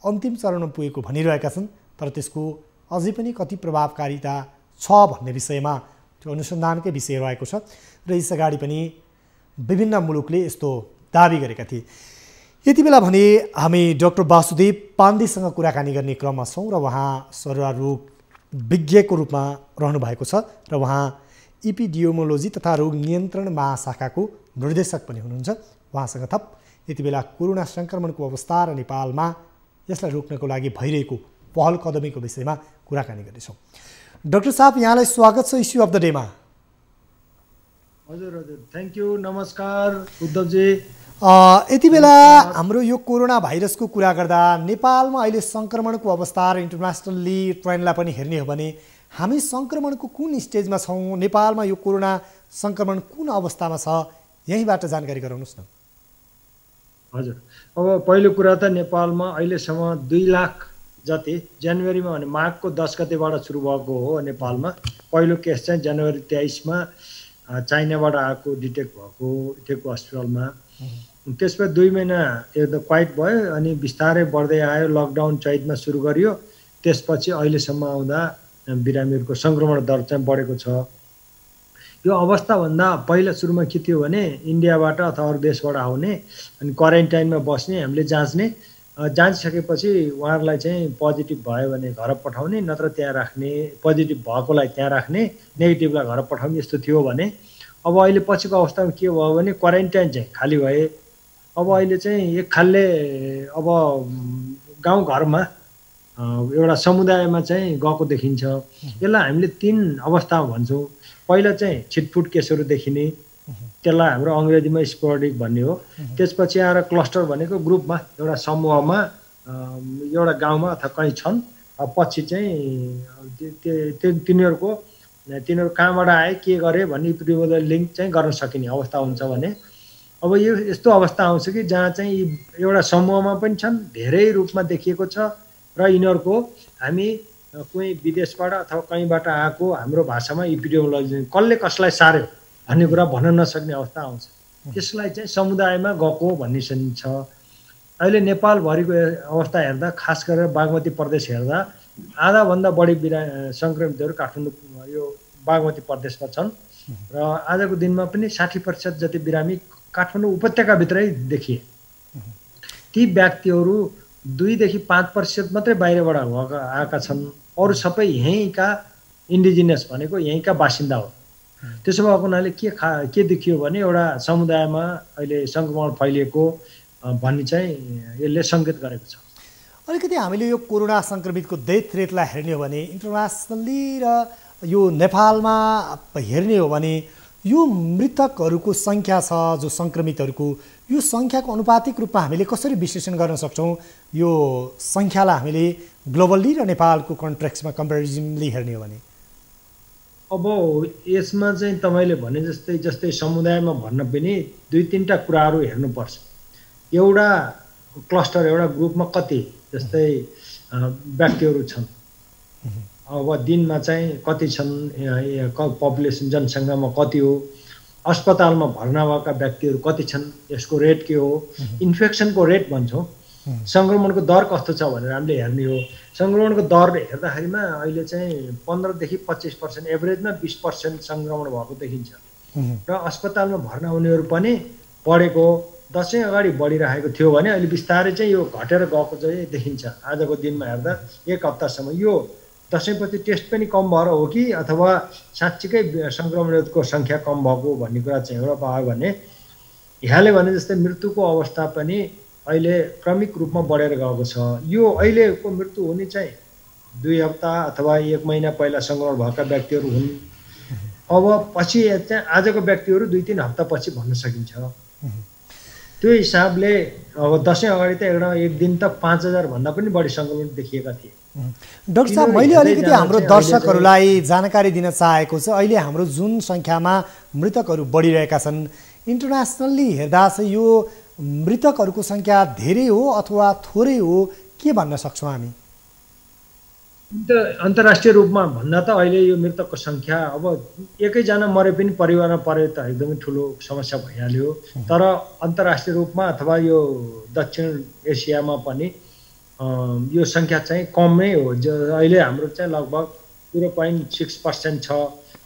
अन्तिम चरणमा पुगेको भनिरहेका छन्, तर त्यसको अझै पनि कति प्रभावकारिता छ भन्ने विषयमा त्यो अनुसन्धानकै विषय रहेको छ। र यसअगाडि पनि विभिन्न मुलुकले यस्तो दाबी गरेका थिए। यति बेला भने हामी डाक्टर वासुदेव पाण्डेसँग कुराकानी गर्ने क्रममा छौँ र उहाँ सरुवा रोग विज्ञको रूपमा रहनु भएको छ र उहाँ इपिडियोमोलोजी तथा रोग नियन्त्रण महाशाखाको निर्देशक पनि हुनुहुन्छ। उहाँसँग थप यति बेला कोरोना सङ्क्रमणको अवस्था र नेपालमा यसलाई रोक्नको लागि भइरहेको पहल कदमीको विषयमा कुराकानी गर्नेछौँ। डाक्टर साहब, यहाँलाई स्वागत छ इस्यु अफ द डेमा। हजुर हजुर, थ्याङ्क यू, नमस्कार उद्धवजी। यति बेला हाम्रो यो कोरोना भाइरसको कुरा गर्दा नेपालमा अहिले सङ्क्रमणको अवस्था र इन्टरनेसनल्ली ट्रेन्डलाई पनि हेर्ने हो भने हामी सङ्क्रमणको कुन स्टेजमा छौँ, नेपालमा यो कोरोना सङ्क्रमण कुन अवस्थामा छ, यहीँबाट जानकारी गराउनुहोस् न। हजुर, अब पहिलो कुरा त नेपालमा अहिलेसम्म 2 लाख जति जनवरीमा भने माघको 10 गतेबाट सुरु भएको हो नेपालमा। पहिलो केस चाहिँ जनवरी 23मा चाइनाबाट आएको डिटेक्ट भएको इथेको हस्पिटलमा। त्यसपछि 2 महिना एकदम क्वाइट भयो अनि बिस्तारै बढ्दै आयो। लकडाउन चैतमा सुरु गरियो, त्यसपछि अहिलेसम्म आउँदा बिरामीहरूको सङ्क्रमण दर चाहिँ बढेको छ। यो अवस्थाभन्दा पहिला सुरुमा के थियो भने इन्डियाबाट अथवा अरू देशबाट आउने अनि क्वारेन्टाइनमा बस्ने, हामीले जाँच्ने, जाँचिसकेपछि उहाँहरूलाई चाहिँ पोजिटिभ भयो भने घर पठाउने, नत्र त्यहाँ राख्ने, पोजिटिभ भएकोलाई त्यहाँ राख्ने, नेगेटिभलाई घर पठाउने, यस्तो थियो भने अब अहिले पछिको अवस्थामा के भयो भने क्वारेन्टाइन चाहिँ खाली भए। अब अहिले चाहिँ एक खालले अब गाउँघरमा एउटा समुदायमा चाहिँ गएको देखिन्छ। यसलाई हामीले 3 अवस्थामा भन्छौँ। पहिला चाहिँ छिटफुट केसहरू देखिने, त्यसलाई हाम्रो अङ्ग्रेजीमा स्पोरेडिक भन्ने हो। त्यसपछि आएर क्लस्टर भनेको ग्रुपमा एउटा समूहमा एउटा गाउँमा अथवा कहीँ छन्, पछि चाहिँ तिनीहरू कहाँबाट आए के गरे भन्ने इपिडेमियोलोजी लिङ्क चाहिँ गर्न सकिने अवस्था हुन्छ भने अब यो यस्तो अवस्था आउँछ कि जहाँ चाहिँ एउटा समूहमा पनि छन्, धेरै रूपमा देखिएको छ र यिनीहरूको हामी कुनै विदेशबाट अथवा कहीँबाट आएको हाम्रो भाषामा इपिडेमियोलोजी कसले कसलाई सार्यो भन्ने कुरा भन्न नसक्ने अवस्था आउँछ। त्यसलाई चाहिँ समुदायमा गएको भन्ने छ। अहिले नेपालभरिको अवस्था हेर्दा, खास गरेर बागमती प्रदेश हेर्दा आधाभन्दा बढी सङ्क्रमितहरू काठमाडौँ यो बागमती प्रदेशमा छन् र आजको दिनमा पनि 60% जति बिरामी काठमाडौँ उपत्यकाभित्रै देखिए। ती व्यक्तिहरू 2 देखि 5% मात्रै बाहिरबाट आएका छन्, अरू सबै यहीँका इन्डिजिनियस भनेको यहीँका बासिन्दा हो। त्यसो भएको हुनाले के देखियो भने एउटा समुदायमा अहिले सङ्क्रमण फैलिएको भन्ने चाहिँ यसले सङ्केत गरेको छ। अलिकति हामीले यो कोरोना सङ्क्रमितको डेथ रेटलाई हेर्ने हो भने इन्टरनेसनली र यो नेपालमा हेर्ने हो भने यो मृतकहरूको सङ्ख्या छ, जो सङ्क्रमितहरूको, यो सङ्ख्याको अनुपातिक रूपमा हामीले कसरी विश्लेषण गर्न सक्छौँ? यो सङ्ख्यालाई हामीले ग्लोबल्ली र नेपालको कन्ट्रेक्समा कम्पेरिजनली हेर्ने हो भने अब यसमा चाहिँ तपाईँले भने जस्तै समुदायमा भन्न पनि 2-3टा कुराहरू हेर्नुपर्छ। एउटा क्लस्टर, एउटा ग्रुपमा कति जस्तै व्यक्तिहरू छन्, अब दिनमा चाहिँ कति छन्, पपुलेसन जनसङ्ख्यामा कति हो, अस्पतालमा भर्ना भएका व्यक्तिहरू कति छन्, यसको रेट के हो, इन्फेक्सनको रेट भन्छौँ, सङ्क्रमणको दर कस्तो छ भनेर हामीले हेर्ने हो। सङ्क्रमणको दर हेर्दाखेरिमा अहिले चाहिँ 15 देखि 25%, एभरेजमा 20% सङ्क्रमण भएको देखिन्छ र अस्पतालमा भर्ना हुनेहरू पनि बढेको, दसैँ अगाडि बढिरहेको थियो भने अहिले बिस्तारै चाहिँ यो घटेर गएको चाहिँ देखिन्छ। आजको दिनमा हेर्दा 1 हप्तासम्म यो दसैँपछि टेस्ट पनि कम भएर हो कि अथवा साँच्चीकै सङ्क्रमितको सङ्ख्या कम भएको भन्ने कुरा चाहिँ एउटा भयो भने यहाँले भने जस्तै मृत्युको अवस्था पनि अहिले क्रमिक रूपमा बढेर गएको छ। यो अहिलेको मृत्यु हुने चाहिँ 2 हप्ता अथवा 1 महिना पहिला सङ्क्रमण भएका व्यक्तिहरू हुन्। अब पछि चाहिँ आजको व्यक्तिहरू 2-3 हप्ता पछि भन्न सकिन्छ। त्यो हिसाबले अब दसैँ अगाडि त एक दिन त 5000 भन्दा पनि बढी सङ्क्रमण देखिएका थिए। डाक्टर साहब, मैले अलिकति हाम्रो दर्शकहरूलाई जानकारी दिन चाहेको छ, अहिले हाम्रो जुन सङ्ख्यामा मृतकहरू बढिरहेका छन्, इन्टरनेसनल्ली हेर्दा चाहिँ यो मृतकहरूको सङ्ख्या धेरै हो अथवा थोरै हो, के भन्न सक्छौँ हामी? अन्तर्राष्ट्रिय रूपमा भन्दा त अहिले यो मृतकको सङ्ख्या अब एकैजना मरे पनि परिवारमा परे त एकदमै ठुलो समस्या भइहाल्यो। तर अन्तर्राष्ट्रिय रूपमा अथवा यो दक्षिण एसियामा पनि यो सङ्ख्या चाहिँ कमै हो। अहिले हाम्रो चाहिँ लगभग 0.6% छ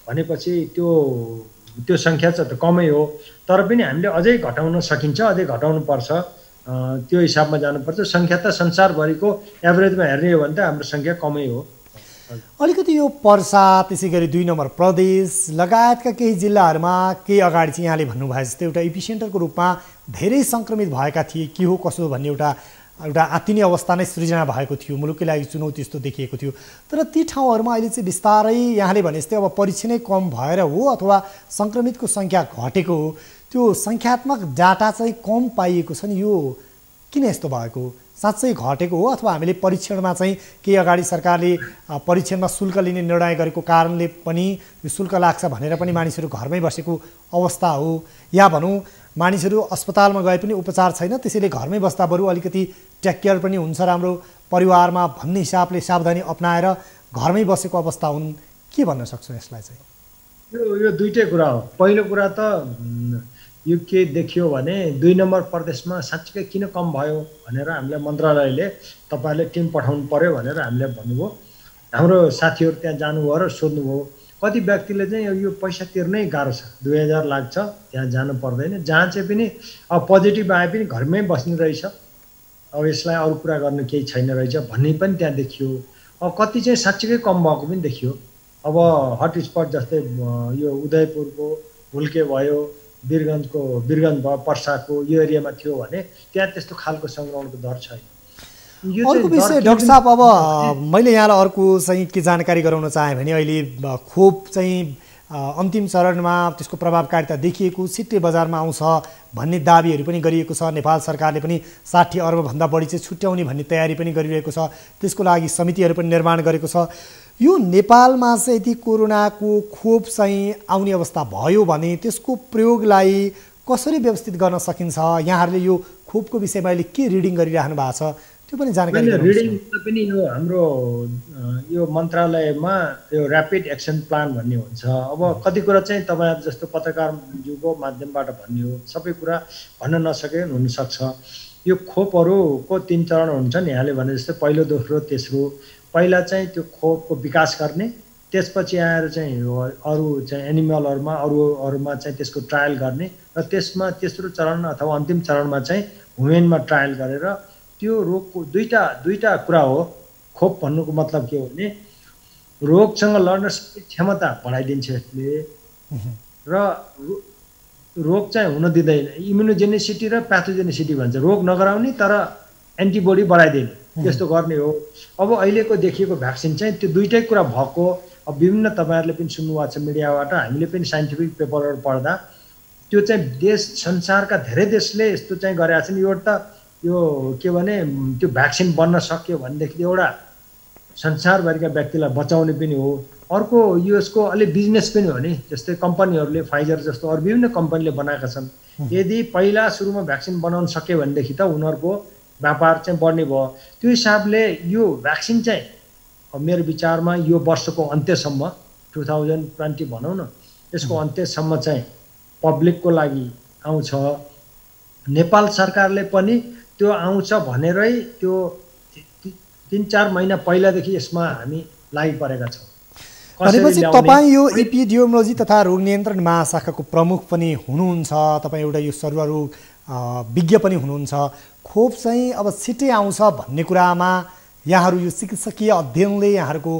भनेपछि त्यो सङ्ख्या चाहिँ त कमै हो। तर पनि हामीले अझै घटाउन सकिन्छ, अझै घटाउनु पर्छ, त्यो हिसाबमा जानुपर्छ। सङ्ख्या त संसारभरिको एभरेजमा हेर्ने हो भने त हाम्रो सङ्ख्या कमै हो। अलिकति यो पर्सा, त्यसै गरी 2 नम्बर प्रदेश लगायतका केही जिल्लाहरूमा केही अगाडि चाहिँ यहाँले भन्नुभयो जस्तै एउटा एपिसेन्टरको रूपमा धेरै सङ्क्रमित भएका थिए, के हो कसो भन्ने एउटा आत्तिने अवस्था नै सृजना भएको थियो, मुलुककै लागि चुनौती जस्तो देखिएको थियो। तर ती ठाउँहरूमा अहिले चाहिँ बिस्तारै यहाँले भने जस्तै अब परीक्षण नै कम भएर हो अथवा सङ्क्रमितको सङ्ख्या घटेको हो, त्यो सङ्ख्यात्मक डाटा चाहिँ कम पाइएको छ नि, यो किन यस्तो भएको? साँच्चै घटेको हो अथवा हामीले परीक्षणमा चाहिँ केही अगाडि सरकारले परीक्षणमा शुल्क लिने निर्णय गरेको कारणले पनि यो शुल्क लाग्छ भनेर पनि मानिसहरू घरमै बसेको अवस्था हो, या भनौँ मानिसहरू अस्पतालमा गए पनि उपचार छैन, त्यसैले घरमै बस्दा बरु अलिकति टेक केयर पनि हुन्छ राम्रो परिवारमा भन्ने हिसाबले सावधानी अपनाएर घरमै बसेको अवस्था हुन्। के भन्न सक्छौँ यसलाई चाहिँ? यो दुईटै कुरा हो। पहिलो कुरा त यो के देखियो भने 2 नम्बर प्रदेशमा साँच्चै किन कम भयो भनेर हामीलाई मन्त्रालयले तपाईँहरूले टिम पठाउनु पर्यो भनेर हामीले भन्नुभयो। हाम्रो साथीहरू त्यहाँ जानुभयो र सोध्नुभयो। कति व्यक्तिले चाहिँ यो पैसा तिर्नै गाह्रो छ, 2000 लाग्छ, त्यहाँ जानु पर्दैन, जहाँ चाहिँ पनि अब पोजिटिभ आए पनि घरमै बस्ने रहेछ, अब यसलाई अरू कुरा गर्नु केही छैन रहेछ भन्ने पनि त्यहाँ देखियो। अब कति चाहिँ साँच्चै कम भएको पनि देखियो। अब हटस्पट जस्तै यो उदयपुरको हुल्के भयो, वीरगञ्ज भयो, पर्साको यो एरियामा थियो भने त्यहाँ त्यस्तो खालको सङ्क्रमणको दर छैन। अर्को विषय डाक्टर साहब, अब मैले यहाँलाई अर्को चाहिँ के जानकारी गराउन चाहेँ भने अहिले खोप चाहिँ अन्तिम चरणमा त्यसको प्रभावकारिता देखिएको, छिट्टै बजारमा आउँछ भन्ने दाबीहरू पनि गरिएको छ। नेपाल सरकारले पनि 60 अर्बभन्दा बढी चाहिँ छुट्याउने भन्ने तयारी पनि गरिरहेको छ, त्यसको लागि समितिहरू पनि निर्माण गरेको छ। यो नेपालमा चाहिँ यदि कोरोनाको खोप चाहिँ आउने अवस्था भयो भने त्यसको प्रयोगलाई कसरी व्यवस्थित गर्न सकिन्छ? यहाँहरूले यो खोपको विषयमा अहिले के रिडिङ गरिराख्नु भएको छ त्यो पनि जानकारी गराउनुहोस्। रिडिङ पनि यो हाम्रो यो मन्त्रालयमा यो ऱ्यापिड एक्सन प्लान भन्ने हुन्छ। अब कति कुरा चाहिँ तपाईँहरू जस्तो पत्रकारज्यूको माध्यमबाट भन्ने हो, सबै कुरा भन्न नसके हुनसक्छ। यो खोपहरूको 3 चरण हुन्छन्, यहाँले भने जस्तै पहिलो, दोस्रो, तेस्रो। पहिला चाहिँ त्यो खोपको विकास गर्ने, त्यसपछि आएर चाहिँ अरू चाहिँ एनिमलहरूमा अरूमा चाहिँ त्यसको ट्रायल गर्ने र त्यसमा तेस्रो चरण अथवा अन्तिम चरणमा चाहिँ ह्युमेनमा ट्रायल गरेर त्यो रोगको दुईटा कुरा हो। खोप भन्नुको मतलब के हो भने रोगसँग लड्न क्षमता बढाइदिन्छ यसले र रोग चाहिँ हुन दिँदैन। इम्युनोजेनिसिटी र प्याथोजेनिसिटी भन्छ, रोग नगराउने तर एन्टिबडी बढाइदिने, त्यस्तो गर्ने हो। अब अहिलेको देखिएको भ्याक्सिन चाहिँ त्यो दुईटै कुरा भएको। अब विभिन्न तपाईँहरूले पनि सुन्नुभएको छ मिडियाबाट, हामीले पनि साइन्टिफिक पेपरहरू पढ्दा त्यो चाहिँ संसारका धेरै देशले यस्तो चाहिँ गरेका छन्। यो के भने त्यो भ्याक्सिन बन्न सक्यो भनेदेखि एउटा संसारभरिका व्यक्तिलाई बचाउने पनि हो। अर्को यसको अलि बिजनेस पनि हो नि, जस्तै कम्पनीहरूले फाइजर जस्तो अरू विभिन्न कम्पनीले बनाएका छन्। यदि पहिला सुरुमा भ्याक्सिन बनाउन सक्यो भनेदेखि त उनीहरूको व्यापार चाहिँ बढ्ने भयो। त्यो हिसाबले यो भ्याक्सिन चाहिँ मेरो विचारमा यो वर्षको अन्त्यसम्म 2020 भनौँ न, यसको अन्त्यसम्म चाहिँ पब्लिकको लागि आउँछ। नेपाल सरकारले पनि त्यो आउँछ भनेरै त्यो 3-4 महिना पहिलादेखि यसमा हामी लागिपरेका छौँ। भनेपछि तपाईँ यो एपिडियोमोलोजी तथा रोग नियन्त्रण महाशाखाको प्रमुख पनि हुनुहुन्छ, तपाईँ एउटा यो सर्वरोग विज्ञ पनि हुनुहुन्छ। खोप चाहिँ अब छिट्टै आउँछ भन्ने कुरामा यहाँहरू यो चिकित्सकीय अध्ययनले यहाँहरूको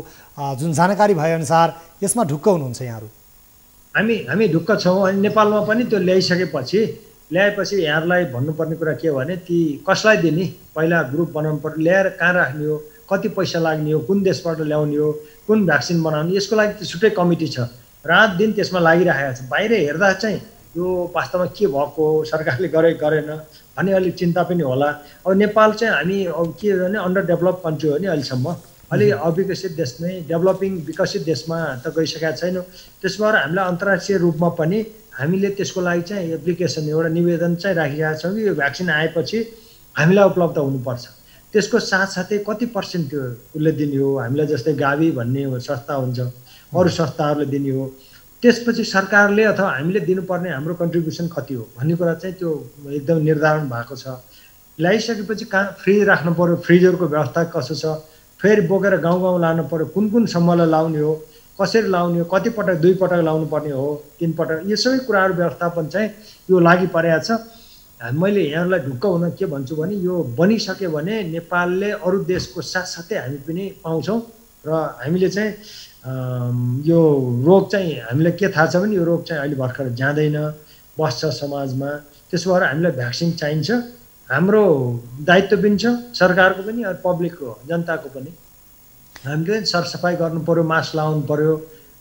जुन जानकारी भएअनुसार यसमा ढुक्क हुनुहुन्छ यहाँहरू? हामी ढुक्क छौँ। अनि नेपालमा पनि त्यो ल्याएपछि यहाँहरूलाई भन्नुपर्ने कुरा के हो भने ती कसलाई दिने, पहिला ग्रुप बनाउनु पर्यो, ल्याएर कहाँ राख्ने हो, कति पैसा लाग्ने हो, कुन देशबाट ल्याउने हो, कुन भ्याक्सिन बनाउने, यसको लागि छुट्टै कमिटी छ, रात दिन त्यसमा लागिरहेको छ। बाहिर हेर्दा चाहिँ यो वास्तवमा के भएको, सरकारले गरेन भन्ने अलिक चिन्ता पनि होला। अब नेपाल चाहिँ हामी अब के भने अन्डर डेभलप कन्ट्री हो नि अहिलेसम्म, अलि अविकसित देश नै, विकसित देशमा त गइसकेका छैनौँ। त्यस भएर हामीलाई अन्तर्राष्ट्रिय रूपमा पनि हामीले त्यसको लागि चाहिँ एप्लिकेसन एउटा निवेदन चाहिँ राखिरहेका छौँ कि यो भ्याक्सिन आएपछि हामीलाई उपलब्ध हुनुपर्छ। त्यसको साथसाथै कति % त्यो उसले दिने हो, हामीलाई जस्तै गावी भन्ने संस्था हुन्छ, अरू संस्थाहरूले दिने हो। त्यसपछि सरकारले अथवा हामीले दिनुपर्ने हाम्रो कन्ट्रिब्युसन कति हो भन्ने कुरा चाहिँ त्यो एकदम निर्धारण भएको छ। ल्याइसकेपछि कहाँ फ्रिज राख्नु पर्यो, फ्रिजरको व्यवस्था कसो छ, फेरि बोकेर गाउँ लानु पर्यो, कुन समयलाई लाउने हो, कसरी लाउने हो, कति पटक 2 पटक लाउनु पर्ने हो, 3 पटक, यो सबै कुराहरू व्यवस्थापन चाहिँ यो लागि परेको छ। मैले यहाँलाई ढुक्क हुन के भन्छु भने यो बनिसक्यो भने नेपालले अरू देशको साथसाथै हामी पनि पाउँछौँ र हामीले चाहिँ यो रोग चाहिँ हामीलाई के थाहा छ भने यो रोग चाहिँ अहिले भर्खर जाँदैन, बस्छ समाजमा। त्यसो भएर हामीलाई भ्याक्सिन चाहिन्छ। हाम्रो दायित्व पनि छ, सरकारको पनि र पब्लिकको, जनताको पनि। हामीले सरसफाइ गर्नु पर्यो, मास्क लाउनु पर्यो,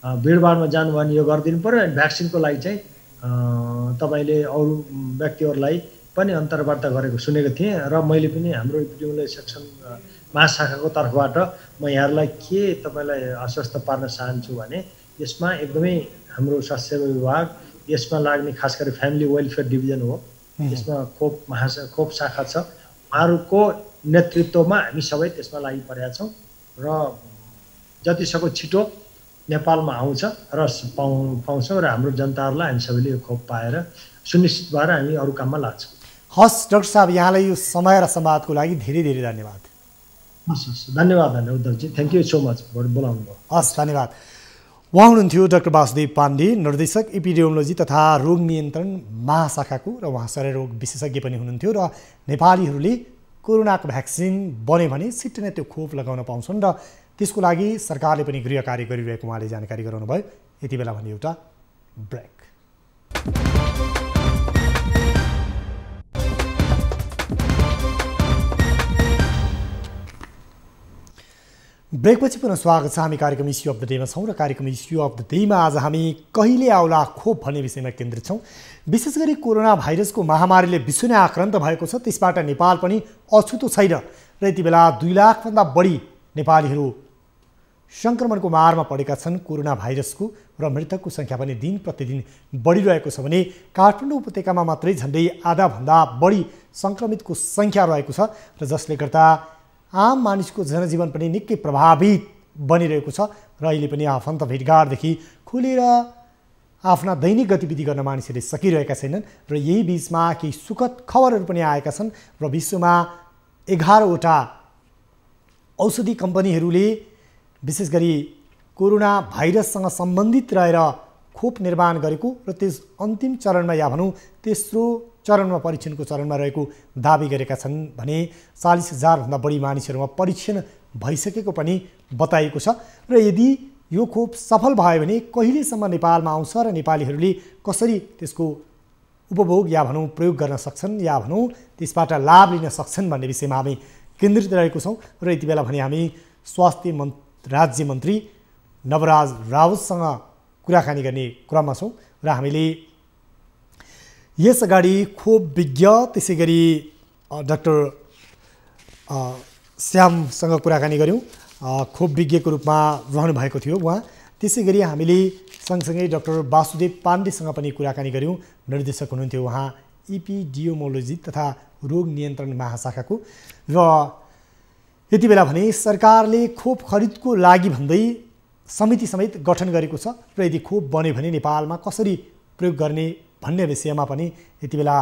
भिडभाडमा जानु भने यो गरिदिनु पर्यो। अनि भ्याक्सिनको लागि चाहिँ तपाईँले अरू व्यक्तिहरूलाई पनि अन्तर्वार्ता गरेको सुनेको थिएँ र मैले पनि हाम्रो इपिडेमियोलोजी सेक्सन महाशाखाको तर्फबाट म यहाँहरूलाई के तपाईँलाई आश्वस्त पार्न चाहन्छु भने यसमा एकदमै हाम्रो स्वास्थ्य सेवा विभाग यसमा लाग्ने खास गरी फ्यामिली वेलफेयर डिभिजन हो, यसमा खोप शाखा छ, उहाँहरूको नेतृत्वमा हामी सबै त्यसमा लागि परेका छौँ र जतिसक्दो छिटो नेपालमा आउँछ र पाउँछौँ र हाम्रो जनताहरूलाई हामी सबैले यो खोप पाएर सुनिश्चित भएर हामी अरू काममा लाग्छौँ। हस् डाक्टर साहब, यहाँलाई यो समय र संवादको लागि धेरै धेरै धन्यवाद। हस् धन्यवाद Uddhavji, thank you so much बोलाउनु भयो। हस् धन्यवाद। उहाँ हुनुहुन्थ्यो डाक्टर वासुदेव पाण्डे, निर्देशक एपिडेमियोलोजी तथा रोग नियन्त्रण महाशाखाको, र उहाँ शरीररोग विशेषज्ञ पनि हुनुहुन्थ्यो र नेपालीहरूले कोरोनाको भ्याक्सिन बन्यो भने छिट्टै नै त्यो खोप लगाउन पाउँछन् र त्यसको लागि सरकारले पनि गृह कार्य गरिरहेको उहाँले जानकारी गराउनुभयो। यति बेला भने एउटा ब्रेक। ब्रेकपछि पुनः स्वागत छ। हामी कार्यक्रम इस्यु अफ द डेमा छौँ र कार्यक्रम इस्यु अफ द डेमा आज हामी कहिले आउला खोप भन्ने विषयमा केन्द्रित छौँ। विशेष गरी कोरोना भाइरसको महामारीले विश्व नै आक्रान्त भएको छ, त्यसबाट नेपाल पनि अछुतो छैन र यति बेला 2 लाखभन्दा बढी नेपालीहरू सङ्क्रमणको मारमा परेका छन्। कोरोना भाइरसको र मृतकको सङ्ख्या पनि दिन प्रतिदिन बढिरहेको छ भने काठमाडौँ उपत्यकामा मात्रै झन्डै आधाभन्दा बढी सङ्क्रमितको सङ्ख्या रहेको छ र जसले गर्दा आम मानिसको जनजीवन पनि निकै प्रभावित बनिरहेको छ र अहिले पनि आफन्त भेटघाटदेखि खुलेर आफ्ना दैनिक गतिविधि गर्न मानिसहरूले सकिरहेका छैनन् र यही बिचमा केही सुखद खबरहरू पनि आएका छन् र विश्वमा 11वटा औषधि कम्पनीहरूले विशेष गरी कोरोना भाइरससँग सम्बन्धित रहेर खोप निर्माण गरेको र त्यस अन्तिम चरणमा या भनौँ तेस्रो चरणमा परीक्षणको चरणमा रहेको दाबी गरेका छन् भने 40,000 भन्दा बढी मानिसहरूमा परीक्षण भइसकेको पनि बताइएको छ र यदि यो खोप सफल भयो भने कहिलेसम्म नेपालमा आउँछ र नेपालीहरूले कसरी त्यसको उपभोग या भनौँ प्रयोग गर्न सक्छन् या भनौँ त्यसबाट लाभ लिन सक्छन् भन्ने विषयमा हामी केन्द्रित रहेको छौँ र यति बेला भने हामी स्वास्थ्य राज्य मन्त्री नवराज राउतसँग कुराकानी गर्ने क्रममा छौँ र हामीले यस अगाडि खोप विज्ञ त्यसै गरी डाक्टर श्यामसँग कुराकानी गऱ्यौँ, खोप विज्ञको रूपमा रहनु भएको थियो उहाँ। त्यसै गरी हामीले सँगसँगै डाक्टर वासुदेव पाण्डेसँग पनि कुराकानी गऱ्यौँ, निर्देशक हुनुहुन्थ्यो उहाँ एपिडेमियोलोजी तथा रोग नियन्त्रण महाशाखाको। र यति बेला भने सरकारले खोप खरिदको लागि भन्दै समिति समेत गठन गरेको छ र यदि खोप बन्यो भने नेपालमा कसरी प्रयोग गर्ने भन्ने विषयमा पनि यति बेला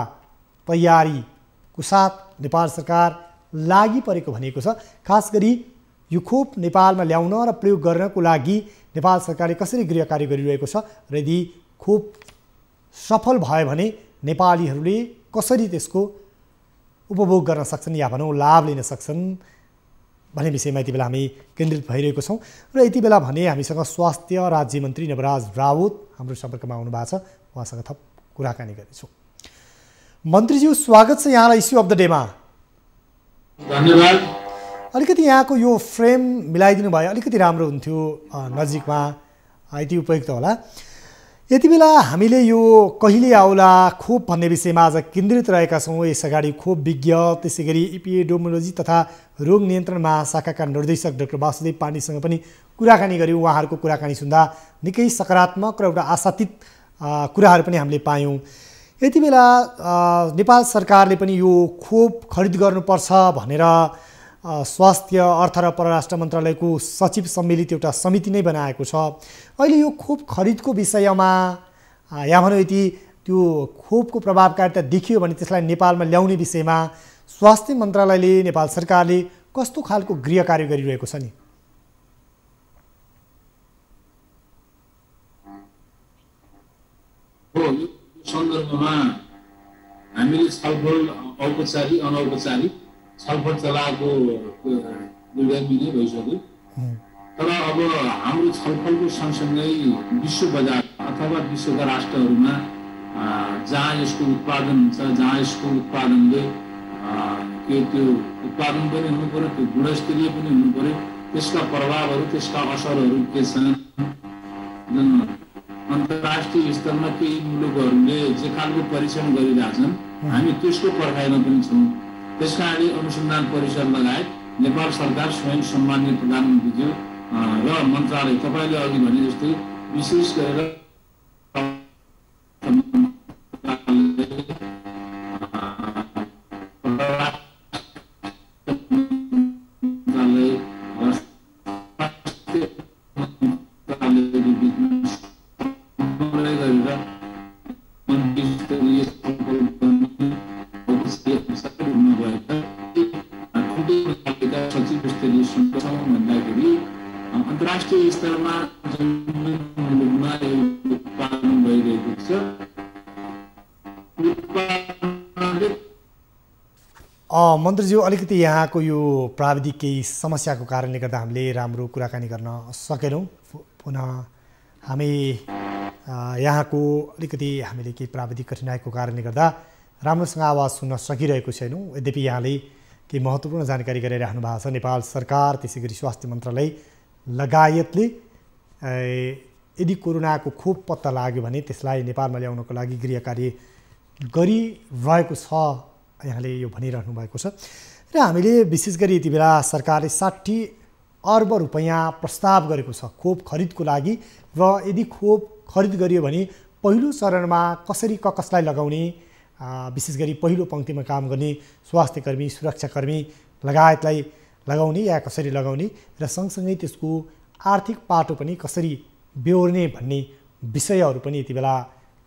तयारीको साथ नेपाल सरकार लागि परेको भनिएको छ। खास गरी यो खोप नेपालमा ल्याउन र प्रयोग गर्नको लागि नेपाल सरकारले कसरी गृह कार्य गरिरहेको छ र यदि खोप सफल भयो भने नेपालीहरूले कसरी त्यसको उपभोग गर्न सक्छन् या भनौँ लाभ लिन सक्छन् भन्ने विषयमा यति बेला हामी केन्द्रित भइरहेको छौँ र यति बेला भने हामीसँग स्वास्थ्य राज्य मन्त्री नवराज राउत हाम्रो सम्पर्कमा आउनु भएको छ, उहाँसँग थप कुराकानी गर्नेछौँ। मन्त्रीज्यू, स्वागत छ यहाँलाई इस्यु अफ द डेमा। धन्यवाद। अलिकति यहाँको यो फ्रेम मिलाइदिनु भयो अलिकति राम्रो हुन्थ्यो, नजिकमा यति उपयुक्त होला। यति बेला हामीले यो कहिले आउला खोप भन्ने विषयमा आज केन्द्रित रहेका छौँ। यस अगाडि खोप विज्ञ त्यसै गरी एपिडेमियोलोजी तथा रोग नियन्त्रण महाशाखाका निर्देशक डाक्टर वासुदेव पाण्डेसँग पनि कुराकानी गऱ्यौँ। उहाँहरूको कुराकानी सुन्दा निकै सकारात्मक र एउटा आशातीत कुराहरू पनि हामीले पायौँ। यति बेला नेपाल सरकारले पनि यो खोप खरिद गर्नुपर्छ भनेर स्वास्थ्य अर्थ र परराष्ट्र मन्त्रालयको सचिव सम्मिलित एउटा समिति नै बनाएको छ। अहिले यो खोप खरिदको विषयमा या भनौँ यदि त्यो खोपको प्रभावकारिता देखियो भने त्यसलाई नेपालमा ल्याउने विषयमा स्वास्थ्य मन्त्रालयले नेपाल सरकारले कस्तो खालको गृह कार्य गरिरहेको छ नि? सन्दर्भमा हामीले छलफल औपचारिक अनौपचारिक छलफल चलाएको 2 महिना भइसक्यो। तर अब हाम्रो छलफलको सँगसँगै विश्व बजार अथवा विश्वका राष्ट्रहरूमा जहाँ यसको उत्पादन हुन्छ, जहाँ यसको उत्पादनले त्यो उत्पादन पनि हुनु पर्यो, त्यो गुणस्तरीय पनि हुनु पर्यो, त्यसका प्रभावहरू त्यसका असरहरू के छन्, अन्तर्राष्ट्रिय स्तरमा केही मुलुकहरूले जे खालको परीक्षण गरिरहेछन् हामी त्यसको पर्खाइमा पनि छौँ। त्यस कारणले अनुसन्धान परिषद लगायत नेपाल सरकार स्वयं सम्मान्य प्रधानमन्त्रीज्यू र मन्त्रालय तपाईँले अघि भने जस्तै विशेष गरेर अन्तर्राष्ट्रिय स्तरमा मुलुकमा उत्पादन भइरहेको छ। मन्त्रीज्यू, अलिकति यहाँको यो प्राविधिक केही समस्याको कारणले गर्दा हामीले राम्रो कुराकानी गर्न सकेनौँ। पुनः हामी यहाँको अलिकति हामीले केही प्राविधिक कठिनाइको कारणले गर्दा राम्रोसँग आवाज सुन्न सकिरहेको छैनौँ। यद्यपि यहाँले केही महत्त्वपूर्ण जानकारी गराइराख्नु भएको छ। नेपाल सरकार, त्यसै गरी स्वास्थ्य मन्त्रालय लगायतले यदि कोरोनाको खोप पत्ता लाग्यो भने त्यसलाई नेपालमा ल्याउनको लागि गृह कार्य गरिरहेको छ, यहाँले यो भनिरहनु भएको छ। र हामीले विशेष गरी यति बेला सरकारले 60 अर्ब रुपैयाँ प्रस्ताव गरेको छ खोप खरिदको लागि। र यदि खोप खरिद गरियो भने पहिलो चरणमा कसरी कसलाई लगाउने, विशेष गरी पहिलो पङ्क्तिमा काम गर्ने स्वास्थ्यकर्मी, सुरक्षाकर्मी लगायतलाई लगाउने या कसरी लगाउने र सँगसँगै त्यसको आर्थिक पाटो पनि कसरी बेहोर्ने भन्ने विषयहरू पनि यति बेला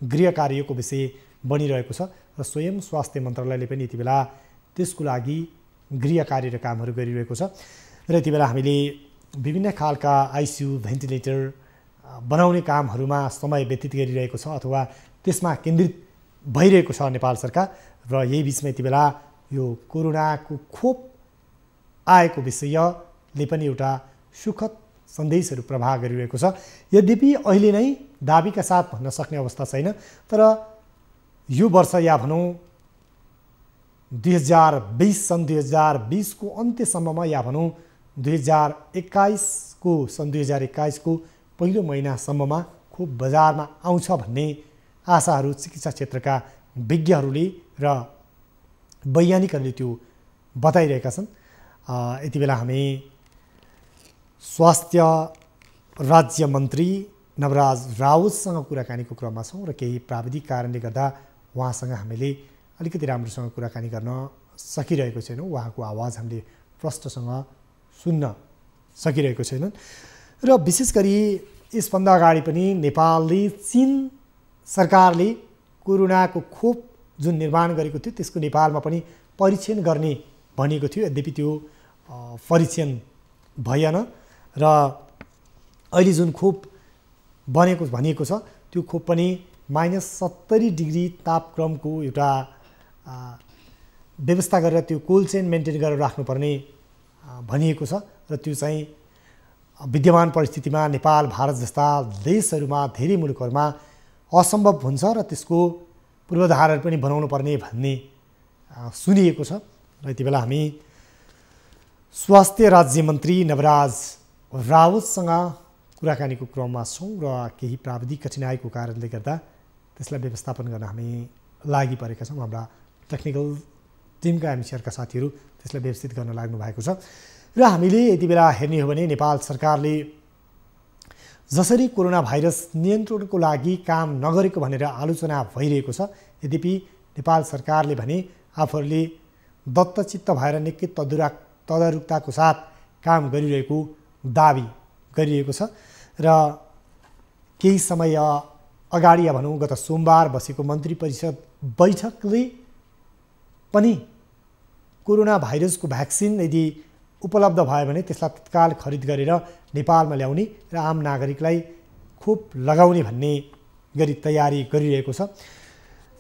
गृह कार्यको विषय बनिरहेको छ। र स्वयं स्वास्थ्य मन्त्रालयले पनि यति बेला त्यसको लागि गृह कार्य र कामहरू गरिरहेको छ। र यति बेला हामीले विभिन्न खालका आइसियु, भेन्टिलेटर बनाउने कामहरूमा समय व्यतीत गरिरहेको छ अथवा त्यसमा केन्द्रित भइरहेको छ नेपाल सरकार। र यही बिचमा यति बेला यो कोरोनाको खोप आएको विषयले पनि एउटा सुखद सन्देशहरू प्रवाह गरिरहेको छ। यद्यपि अहिले नै दाबीका साथ भन्न सक्ने अवस्था छैन, तर यो वर्ष या भनौँ सन् 2020 को अन्त्यसम्ममा या भनौँ 2021 को पहिलो महिनासम्ममा खोप बजारमा आउँछ भन्ने आशाहरू चिकित्सा क्षेत्रका विज्ञहरूले र वैज्ञानिकहरूले त्यो बताइरहेका छन्। यति बेला हामी स्वास्थ्य राज्य मन्त्री नवराज राउतसँग कुराकानीको क्रममा छौँ र केही प्राविधिक कारणले गर्दा उहाँसँग हामीले अलिकति राम्रोसँग कुराकानी गर्न सकिरहेको छैनौँ। उहाँको आवाज हामीले प्रष्टसँग सुन्न सकिरहेको छैनन्। र विशेष गरी यसभन्दा अगाडि पनि नेपालले चीन सरकारले कोरोनाको खोप जुन निर्माण गरेको थियो त्यसको नेपालमा पनि परीक्षण गर्ने भनेको थियो। यद्यपि त्यो परीक्षण भएन र अहिले जुन खोप भनिएको छ त्यो खोप पनि -70 डिग्री तापक्रमको एउटा व्यवस्था गरेर त्यो कोल्ड चेन मेन्टेन गरेर राख्नुपर्ने भनिएको छ। र त्यो चाहिँ विद्यमान परिस्थितिमा नेपाल, भारत जस्ता देशहरूमा, धेरै मुलुकहरूमा असम्भव हुन्छ र त्यसको पूर्वाधारहरू पनि बनाउनु पर्ने भन्ने सुनिएको छ। र यति बेला हामी स्वास्थ्य राज्य मन्त्री नवराज राउतसँग कुराकानीको क्रममा छौँ र केही प्राविधिक कठिनाइको कारणले गर्दा त्यसलाई व्यवस्थापन गर्न हामी लागि परेका छौँ। हाम्रा टेक्निकल टिमका एमसिआरका साथीहरू त्यसलाई व्यवस्थित गर्न लाग्नु भएको छ। र हामीले यति बेला हेर्ने हो भने नेपाल सरकारले जसरी कोरोना भाइरस नियन्त्रणको लागि काम नगरेको भनेर आलोचना भइरहेको छ, यद्यपि नेपाल सरकारले भने आफूहरूले दत्तचित्त भएर निकै तदारुकताको साथ काम गरिरहेको दाबी गरिएको छ। र केही समय अगाडि या भनौँ गत सोमबार बसेको मन्त्री परिषद बैठकले पनि कोरोना भाइरसको भ्याक्सिन यदि उपलब्ध भयो भने त्यसलाई तत्काल खरिद गरेर नेपालमा ल्याउने र आम नागरिकलाई खोप लगाउने भन्ने गरी तयारी गरिरहेको छ।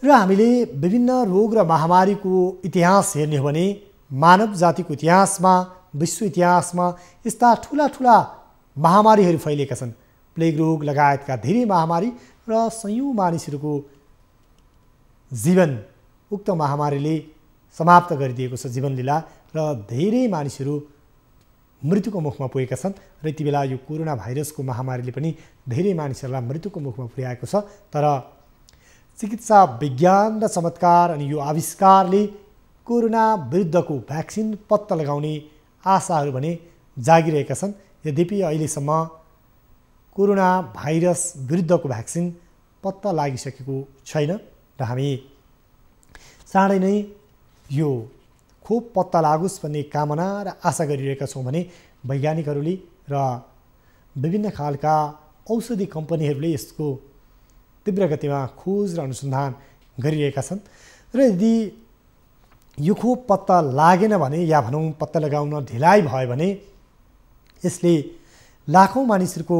र हामीले विभिन्न रोग र महामारीको इतिहास हेर्ने हो भने मानव जातिको इतिहासमा, विश्व इतिहासमा यस्ता ठुला महामारीहरू फैलिएका छन्। प्लेग रोग लगायतका धेरै महामारी र सयौँ मानिसहरूको जीवन उक्त महामारीले समाप्त गरिदिएको छ, जीवनलीला, र धेरै मानिसहरू मृत्युको मुखमा पुगेका छन्। र यति बेला यो कोरोना भाइरसको महामारीले पनि धेरै मानिसहरूलाई मृत्युको मुखमा पुर्याएको छ। तर चिकित्सा विज्ञान र चमत्कार अनि यो आविष्कारले कोरोना विरुद्धको भ्याक्सिन पत्ता लगाउने आशाहरू भने जागिरहेका छन्। यद्यपि अहिलेसम्म कोरोना भाइरस विरुद्धको भ्याक्सिन पत्ता लागिसकेको छैन र हामी चाँडै नै यो खोप पत्ता लागोस् भन्ने कामना र आशा गरिरहेका छौँ भने वैज्ञानिकहरूले र विभिन्न खालका औषधि कम्पनीहरूले यसको तीव्र गतिमा खोज र अनुसन्धान गरिरहेका छन् र यदि यो खोप पत्ता लागेन भने या भनौँ पत्ता लगाउन ढिलाइ भयो भने यसले लाखौँ मानिसहरूको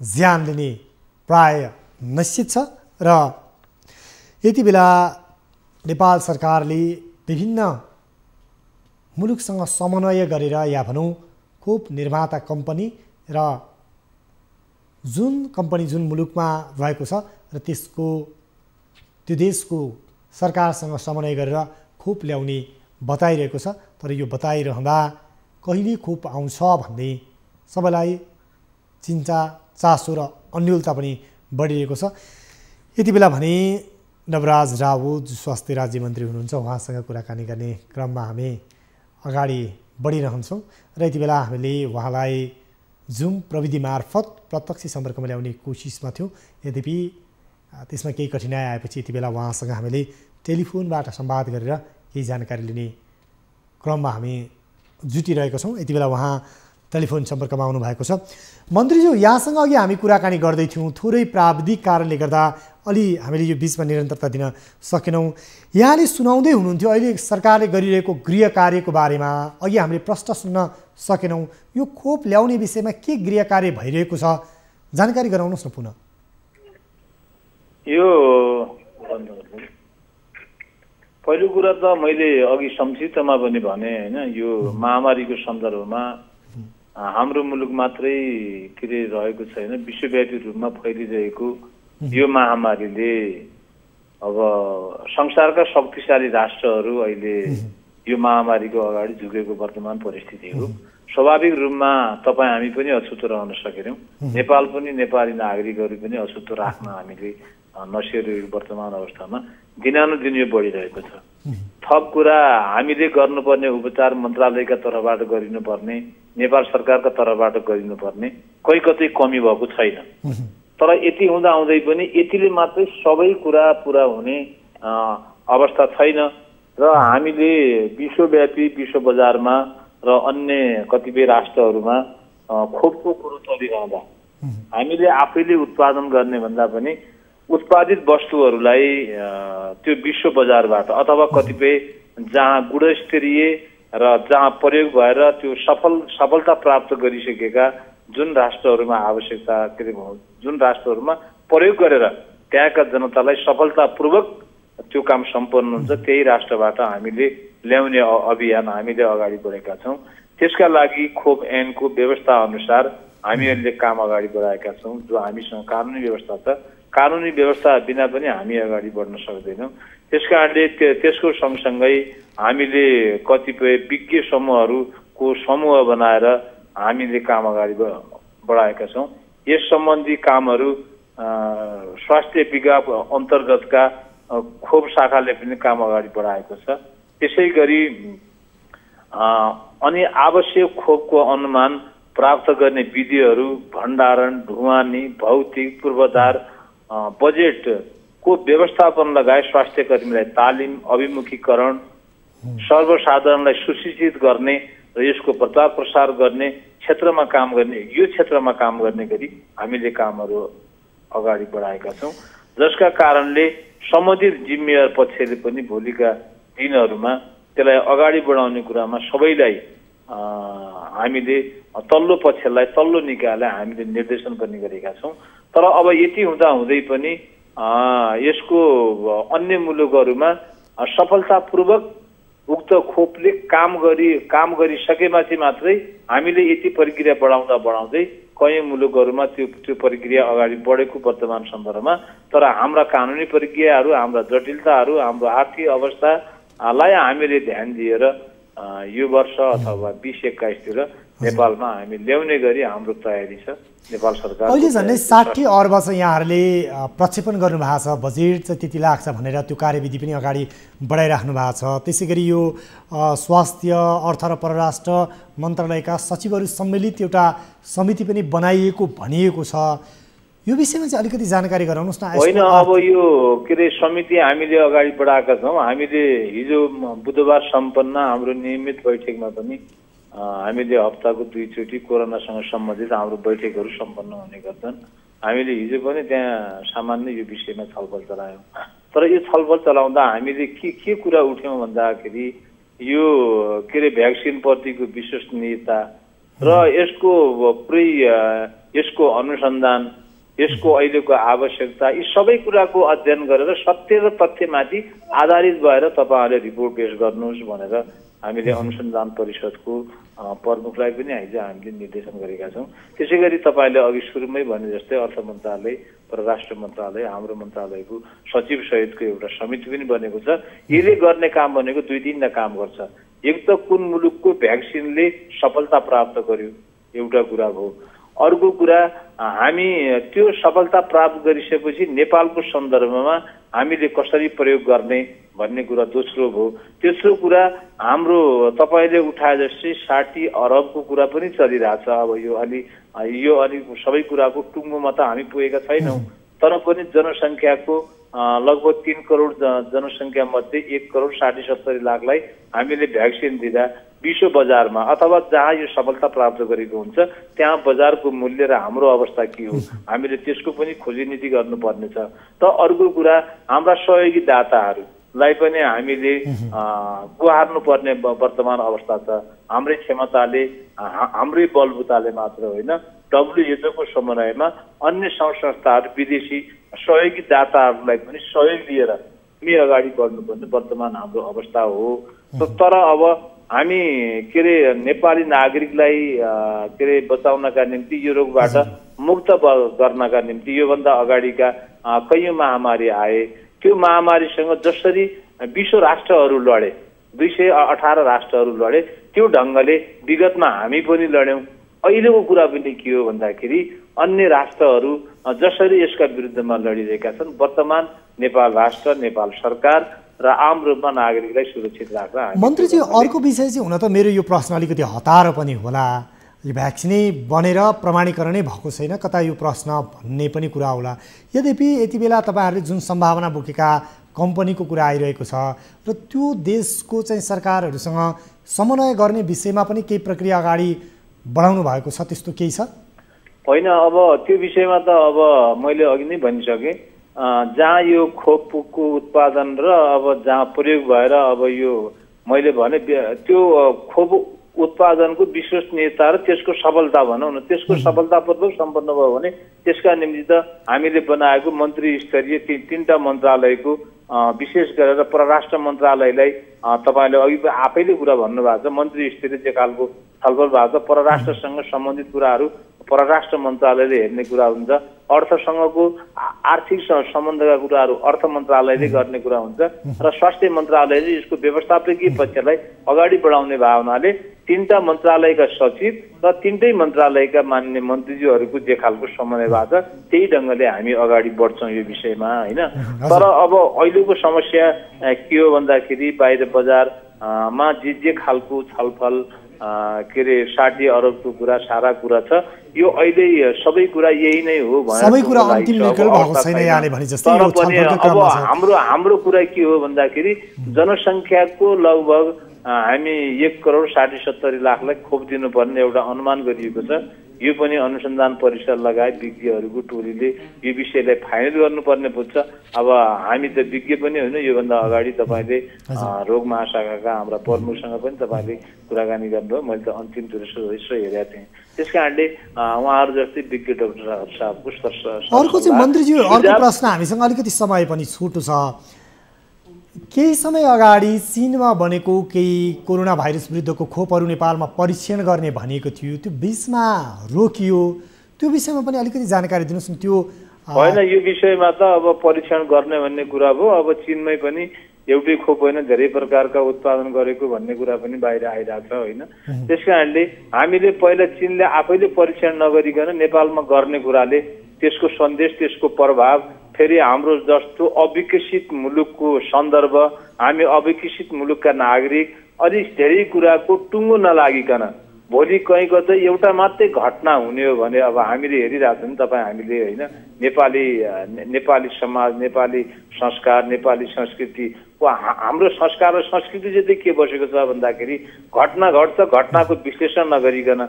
ज्यान लिने प्राय निश्चित छ। र यति बेला नेपाल सरकारले विभिन्न मुलुकसँग समन्वय गरेर या भनौँ खोप निर्माता कम्पनी र जुन कम्पनी जुन मुलुकमा रहेको छ र त्यो देशको सरकारसँग समन्वय गरेर खोप ल्याउने बताइरहेको छ। तर यो बताइरहँदा कहिले खोप आउँछ भन्ने सबैलाई चिन्ता चासो र अन्योलता पनि बढिरहेको छ। यति बेला भने नवराज राउत स्वास्थ्य राज्य मन्त्री हुनुहुन्छ, उहाँसँग कुराकानी गर्ने क्रममा हामी अगाडि बढिरहन्छौँ र यति बेला हामीले उहाँलाई जुम प्रविधि मार्फत प्रत्यक्ष सम्पर्कमा ल्याउने कोसिसमा थियौँ। यद्यपि त्यसमा केही कठिनाइ आएपछि यति बेला उहाँसँग हामीले टेलिफोनबाट संवाद गरेर केही जानकारी लिने क्रममा हामी जुटिरहेका छौँ। यति बेला उहाँ टेलिफोन सम्पर्कमा आउनुभएको छ। मन्त्रीज्यू, यहाँसँग अघि हामी कुराकानी गर्दैथ्यौँ, थोरै प्राविधिक कारणले गर्दा अलि हामीले यो बिचमा निरन्तरता दिन सकेनौँ। यहाँले सुनाउँदै हुनुहुन्थ्यो अहिले सरकारले गरिरहेको गृह कार्यको बारेमा, अघि हामीले प्रश्न सुन्न सकेनौँ। यो खोप ल्याउने विषयमा के गृह कार्य भइरहेको छ, जानकारी गराउनुहोस् न पुनः। यो पहिलो कुरा त मैले अघि संक्षिप्तमा पनि भने होइन, यो महामारीको सन्दर्भमा हाम्रो मुलुक मात्रै रहेको छैन, विश्वव्यापी रूपमा फैलिरहेको यो महामारीले अब संसारका शक्तिशाली राष्ट्रहरू अहिले यो महामारीको अगाडि झुकेको वर्तमान परिस्थिति हो। स्वाभाविक रूपमा तपाईँ हामी पनि अछुतो रहन सकेनौँ, नेपाल पनि नेपाली नागरिकहरू पनि अछुतो राख्न हामीले नसकेको वर्तमान अवस्थामा दिनानुदिन यो बढिरहेको छ। थप कुरा हामीले गर्नुपर्ने उपचार मन्त्रालयका तर्फबाट गरिनुपर्ने, नेपाल सरकारका तर्फबाट गरिनुपर्ने कतै कमी भएको छैन। तर यति हुँदाहुँदै पनि यतिले मात्रै सबै कुरा पुरा हुने अवस्था छैन र हामीले विश्वव्यापी विश्व बजारमा र अन्य कतिपय राष्ट्रहरूमा खोपको कुरो चलिरहँदा हामीले आफैले उत्पादन गर्ने भन्दा पनि उत्पादित वस्तुहरूलाई त्यो विश्व बजारबाट अथवा कतिपय जहाँ गुणस्तरीय र जहाँ प्रयोग भएर त्यो सफलता प्राप्त गरिसकेका जुन राष्ट्रहरूमा आवश्यकता जुन राष्ट्रहरूमा प्रयोग गरेर त्यहाँका जनतालाई सफलतापूर्वक त्यो काम सम्पन्न हुन्छ त्यही राष्ट्रबाट हामीले ल्याउने अभियान हामीले अगाडि बढेका छौँ। त्यसका लागि खोप ऐनको व्यवस्था अनुसार हामीहरूले काम अगाडि बढाएका छौँ। जो हामीसँग कानुनी व्यवस्था छ, कानुनी व्यवस्था बिना पनि हामी अगाडि बढ्न सक्दैनौँ। त्यसकारणले त्यसको सँगसँगै हामीले कतिपय विज्ञ समूहहरूको समूह बनाएर हामीले काम अगाडि बढाएका छौँ। यस सम्बन्धी कामहरू स्वास्थ्य विभाग अन्तर्गतका खोप शाखाले पनि काम अगाडि बढाएको छ। त्यसै गरी अनि आवश्यक खोपको अनुमान प्राप्त गर्ने विधिहरू, भण्डारण, ढुवानी, भौतिक पूर्वाधार, बजेटको व्यवस्थापन लगायत स्वास्थ्य कर्मीलाई तालिम, अभिमुखीकरण, सर्वसाधारणलाई सुशिक्षित गर्ने र यसको प्रचार प्रसार गर्ने क्षेत्रमा काम गर्ने, यो क्षेत्रमा काम गर्ने गरी हामीले कामहरू अगाडि बढाएका छौँ। जसका कारणले सम्बन्धित जिम्मेवार पक्षले पनि भोलिका दिनहरूमा त्यसलाई अगाडि बढाउने कुरामा सबैलाई हामीले तल्लो पक्षलाई, तल्लो निकायलाई हामीले निर्देशन पनि गरेका छौँ। तर अब यति हुँदाहुँदै पनि यसको अन्य मुलुकहरूमा सफलतापूर्वक उक्त खोपले काम गरिसकेपछि मात्रै हामीले यति प्रक्रिया बढाउँदै कयौँ मुलुकहरूमा त्यो प्रक्रिया अगाडि बढेको वर्तमान सन्दर्भमा। तर हाम्रा कानुनी प्रक्रियाहरू, हाम्रा जटिलताहरू, हाम्रो आर्थिक अवस्थालाई हामीले ध्यान दिएर यो वर्ष अथवा 2021 तिर नेपालमा हामी ल्याउने गरी हाम्रो तयारी छ। नेपाल सरकार अहिले झन्डै 60 अर्ब चाहिँ यहाँहरूले प्रक्षेपण गर्नुभएको छ, बजेट चाहिँ त्यति लाग्छ भनेर त्यो कार्यविधि पनि अगाडि बढाइराख्नु भएको छ। त्यसै गरी यो स्वास्थ्य, अर्थ र परराष्ट्र मन्त्रालयका सचिवहरू सम्मिलित एउटा समिति पनि बनाइएको भनिएको छ। यो विषयमा चाहिँ अलिकति जानकारी गराउनुहोस् न। होइन, अब यो के अरे समिति हामीले अगाडि बढाएका छौँ। हामीले हिजो बुधबार सम्पन्न हाम्रो नियमित बैठकमा पनि हामीले हप्ताको 2 चोटि कोरोनासँग सम्बन्धित हाम्रो बैठकहरू सम्पन्न हुने गर्छन्। हामीले हिजो पनि त्यहाँ सामान्य यो विषयमा छलफल चलायौँ। तर यो छलफल चलाउँदा हामीले के कुरा उठ्यौँ भन्दाखेरि यो के अरे भ्याक्सिनप्रतिको विश्वसनीयता र यसको पुरै यसको अनुसन्धान, यसको अहिलेको आवश्यकता, यी सबै कुराको अध्ययन गरेर सत्य र तथ्यमाथि आधारित भएर तपाईँहरूले रिपोर्ट पेश गर्नुहोस् भनेर हामीले अनुसन्धान परिषदको प्रमुखलाई पनि हिजो हामीले निर्देशन गरेका छौँ। त्यसै गरी तपाईँले अघि सुरुमै भने जस्तै अर्थ मन्त्रालय, परराष्ट्र मन्त्रालय, हाम्रो मन्त्रालयको सचिव सहितको एउटा समिति पनि बनेको छ। यसले गर्ने काम भनेको 2-3 काम गर्छ। एक त कुन मुलुकको भ्याक्सिनले सफलता प्राप्त गर्यो, एउटा कुरा भयो। अर्को कुरा हामी त्यो सफलता प्राप्त गरिसकेपछि नेपालको सन्दर्भमा हामीले कसरी प्रयोग गर्ने भन्ने कुरा दोस्रो भयो। तेस्रो कुरा हाम्रो तपाईँले उठाए जस्तै 60 अरबको कुरा पनि चलिरहेछ। अब यो अलि सबै कुराको टुङ्गोमा त हामी पुगेका छैनौँ, तर पनि जनसङ्ख्याको लगभग 3 करोड जनसङ्ख्या मध्ये 1,70,70,00,000लाई हामीले भ्याक्सिन दिँदा विश्व बजारमा अथवा जहाँ यो सफलता प्राप्त गरेको हुन्छ त्यहाँ बजारको मूल्य र हाम्रो अवस्था के हो, हामीले त्यसको पनि खोजी नीति गर्नुपर्नेछ। त अर्को कुरा हाम्रा सहयोगी दाताहरूलाई पनि हामीले गुहार्नुपर्ने वर्तमान अवस्था छ। हाम्रै क्षमताले, हाम्रै बलबुताले मात्र होइन, WHO को समन्वयमा अन्य संस्थाहरू, विदेशी सहयोगी दाताहरूलाई पनि सहयोग लिएर हामी अगाडि बढ्नुपर्ने वर्तमान हाम्रो अवस्था हो। तर अब हामी के अरे नेपाली नागरिकलाई के अरे बचाउनका निम्ति, यो रोगबाट मुक्त गर्नका निम्ति योभन्दा अगाडिका कैयौँ महामारी आए। त्यो महामारीसँग जसरी विश्व राष्ट्रहरू लडे, 218 राष्ट्रहरू लडे, त्यो ढङ्गले विगतमा हामी पनि लड्यौँ। अहिलेको कुरा पनि के हो भन्दाखेरि अन्य राष्ट्रहरू जसरी यसका विरुद्धमा लडिरहेका छन्, वर्तमान नेपाल राष्ट्र, नेपाल सरकार र आम रूपमा नागरिकलाई सुरक्षित राख्न। मन्त्रीजी, अर्को विषय चाहिँ हुन त मेरो यो प्रश्न अलिकति हतार पनि होला, यो भ्याक्सिनै बनेर प्रमाणीकरणै भएको छैन, कता यो प्रश्न भन्ने पनि कुरा होला। यद्यपि यति बेला तपाईँहरूले जुन सम्भावना बोकेका कम्पनीको कुरा आइरहेको छ र त्यो देशको चाहिँ सरकारहरूसँग समन्वय गर्ने विषयमा पनि केही प्रक्रिया अगाडि बढाउनु भएको छ, त्यस्तो केही छ? होइन, अब त्यो विषयमा त अब मैले अघि नै भनिसकेँ। जहाँ यो खोपको उत्पादन र अब जहाँ प्रयोग भएर अब यो मैले भने त्यो खोप उत्पादनको विश्वसनीयता र त्यसको सफलता भनौँ न, त्यसको सफलतापूर्वक सम्पन्न भयो भने त्यसका निम्ति त हामीले बनाएको मन्त्री स्तरीय 3टा मन्त्रालयको विशेष गरेर परराष्ट्र मन्त्रालयलाई तपाईँले अघि आफैले कुरा भन्नुभएको छ, मन्त्री स्तरीय जे खालको छलफल भएको छ। परराष्ट्रसँग सम्बन्धित कुराहरू परराष्ट्र मन्त्रालयले हेर्ने कुरा हुन्छ, अर्थसँगको आर्थिक सम्बन्धका कुराहरू अर्थ मन्त्रालयले गर्ने कुरा हुन्छ र स्वास्थ्य मन्त्रालयले यसको व्यवस्थापकीय पक्षलाई अगाडि बढाउने भावनाले 3टा मन्त्रालयका सचिव र 3टै मन्त्रालयका मान्य मन्त्रीज्यूहरूको जे खालको समन्वय भएको छ त्यही ढङ्गले हामी अगाडि बढ्छौँ यो विषयमा, होइन। तर अब अहिलेको समस्या के हो भन्दाखेरि बाहिर बजारमा जे खालको छलफल के अरे 60 अरबको कुरा, सारा कुरा छ, यो अहिले सबै कुरा यही नै हो भनेर सबै कुरा अन्तिम निकल भएको छैन यहाँले भने जस्तै यो छलफलको क्रममा छ। हाम्रो कुरा के हो भन्दाखेरि जनसङ्ख्याको लगभग हामी 1,60,70,00,000लाई खोप दिनुपर्ने एउटा अनुमान गरिएको छ। यो पनि अनुसन्धान परिषद लगायत विज्ञहरूको टोलीले यो विषयलाई फाइनल गर्नुपर्ने पुग्छ। अब हामी त विज्ञ पनि होइन, योभन्दा अगाडि तपाईँले रोग महाशाखाका हाम्रा प्रमुखसँग पनि तपाईँले कुराकानी गर्नुभयो, मैले त अन्तिम दृश्य हेरेका थिएँ। त्यस कारणले उहाँहरू जस्तै विज्ञ डाक्टर साहबको अर्को चाहिँ मन्त्रीज्यू, अर्को प्रश्न हामीसँग अलिकति समय पनि छुटो छ। केही समय अगाडि चीनमा बनेको केही कोरोना भाइरस विरुद्धको खोपहरू नेपालमा परीक्षण गर्ने भनिएको थियो, त्यो बिचमा रोकियो, त्यो विषयमा पनि अलिकति जानकारी दिनुहोस् न। त्यो होइन यो विषयमा त अब परीक्षण गर्ने भन्ने कुरा भयो। अब चीनमै पनि एउटै खोप होइन धेरै प्रकारका उत्पादन गरेको भन्ने कुरा पनि बाहिर आइरहेको छ होइन। त्यस कारणले हामीले पहिला चीनले आफैले परीक्षण नगरिकन नेपालमा गर्ने कुराले त्यसको सन्देश त्यसको प्रभाव फेरि हाम्रो जस्तो अविकसित मुलुकको सन्दर्भ हामी अविकसित मुलुकका नागरिक अलि धेरै कुराको टुङ्गो नलागिकन भोलि कहीँ कतै एउटा मात्रै घटना हुने हो भने अब हामीले हेरिरहेको छौँ तपाईँ हामीले होइन नेपाली समाज नेपाली संस्कार नेपाली संस्कृतिको हाम्रो संस्कार र संस्कृति चाहिँ के बसेको छ भन्दाखेरि घटना घट्छ घटनाको विश्लेषण नगरिकन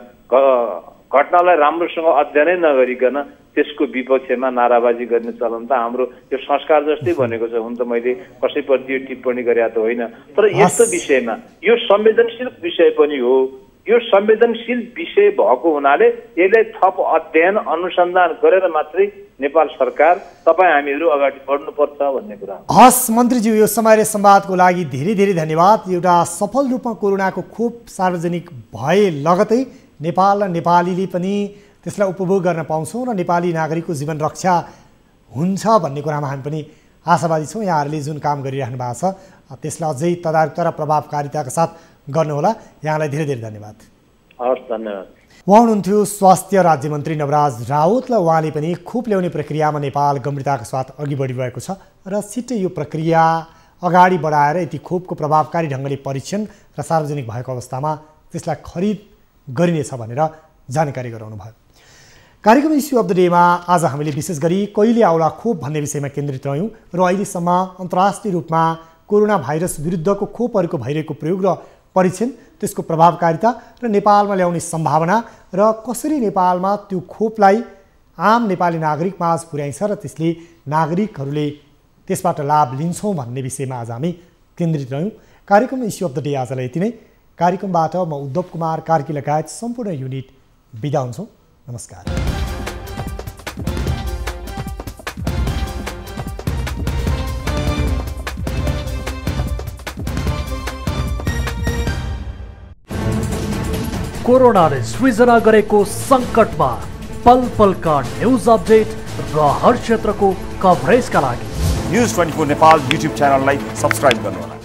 घटनालाई राम्रोसँग अध्ययनै नगरिकन त्यसको विपक्षमा नाराबाजी गर्ने चलन त हाम्रो यो संस्कार जस्तै बनेको छ। हुन त मैले कसैप्रति यो टिप्पणी गरेका त होइन, तर यस्तो विषयमा यो संवेदनशील विषय पनि हो। यो संवेदनशील विषय भएको हुनाले यसलाई थप अध्ययन अनुसन्धान गरेर मात्रै नेपाल सरकार तपाईँ हामीहरू अगाडि बढ्नुपर्छ भन्ने कुरा हो। हस् मन्त्रीज्यू, यो समय र संवादको लागि धेरै धेरै धन्यवाद। एउटा सफल रूपमा कोरोनाको खोप सार्वजनिक भए लगतै नेपाल र नेपालीले पनि त्यसलाई उपभोग गर्न पाउँछौँ र नेपाली नागरिकको जीवन रक्षा हुन्छ भन्ने कुरामा हामी पनि आशावादी छौँ। यहाँहरूले जुन काम गरिरहनु भएको छ त्यसलाई अझै तदारुकता र प्रभावकारिताका साथ गर्नुहोला। यहाँलाई धेरै धेरै धन्यवाद। हस्, धन्यवाद। उहाँ हुनुहुन्थ्यो स्वास्थ्य राज्यमन्त्री नवराज राउत र उहाँले पनि खोप ल्याउने प्रक्रियामा नेपाल गम्भीरताका साथ अघि बढिरहेको छ र छिट्टै यो प्रक्रिया अगाडि बढाएर यति खोपको प्रभावकारी ढङ्गले परीक्षण र सार्वजनिक भएको अवस्थामा त्यसलाई खरिद गरिनेछ भनेर जानकारी गराउनु भयो। कार्यक्रम इस्यु अफ द डेमा आज हामीले विशेष गरी कहिले आउला खोप भन्ने विषयमा केन्द्रित रह्यौँ र अहिलेसम्म अन्तर्राष्ट्रिय रूपमा कोरोना भाइरस विरुद्धको खोपहरूको भइरहेको प्रयोग र परीक्षण, त्यसको प्रभावकारिता र नेपालमा ल्याउने सम्भावना र कसरी नेपालमा त्यो खोपलाई आम नेपाली नागरिक माझ पुर्याइन्छ र त्यसले नागरिकहरूले त्यसबाट लाभ लिन्छौँ भन्ने विषयमा आज हामी केन्द्रित रह्यौँ। कार्यक्रम इस्यु अफ द डे आजलाई यति नै। कार्यक्रमबाट म उद्धव कुमार कार्की लगायत सम्पूर्ण युनिट बिदा हुन्छौँ। नमस्कार। कोरोनाले सृजना गरेको सङ्कटमा पल पलका न्युज अपडेट र हर क्षेत्रको कभरेजका लागि न्युज 24 नेपाल युट्युब च्यानललाई सब्स्क्राइब गर्नुहोला।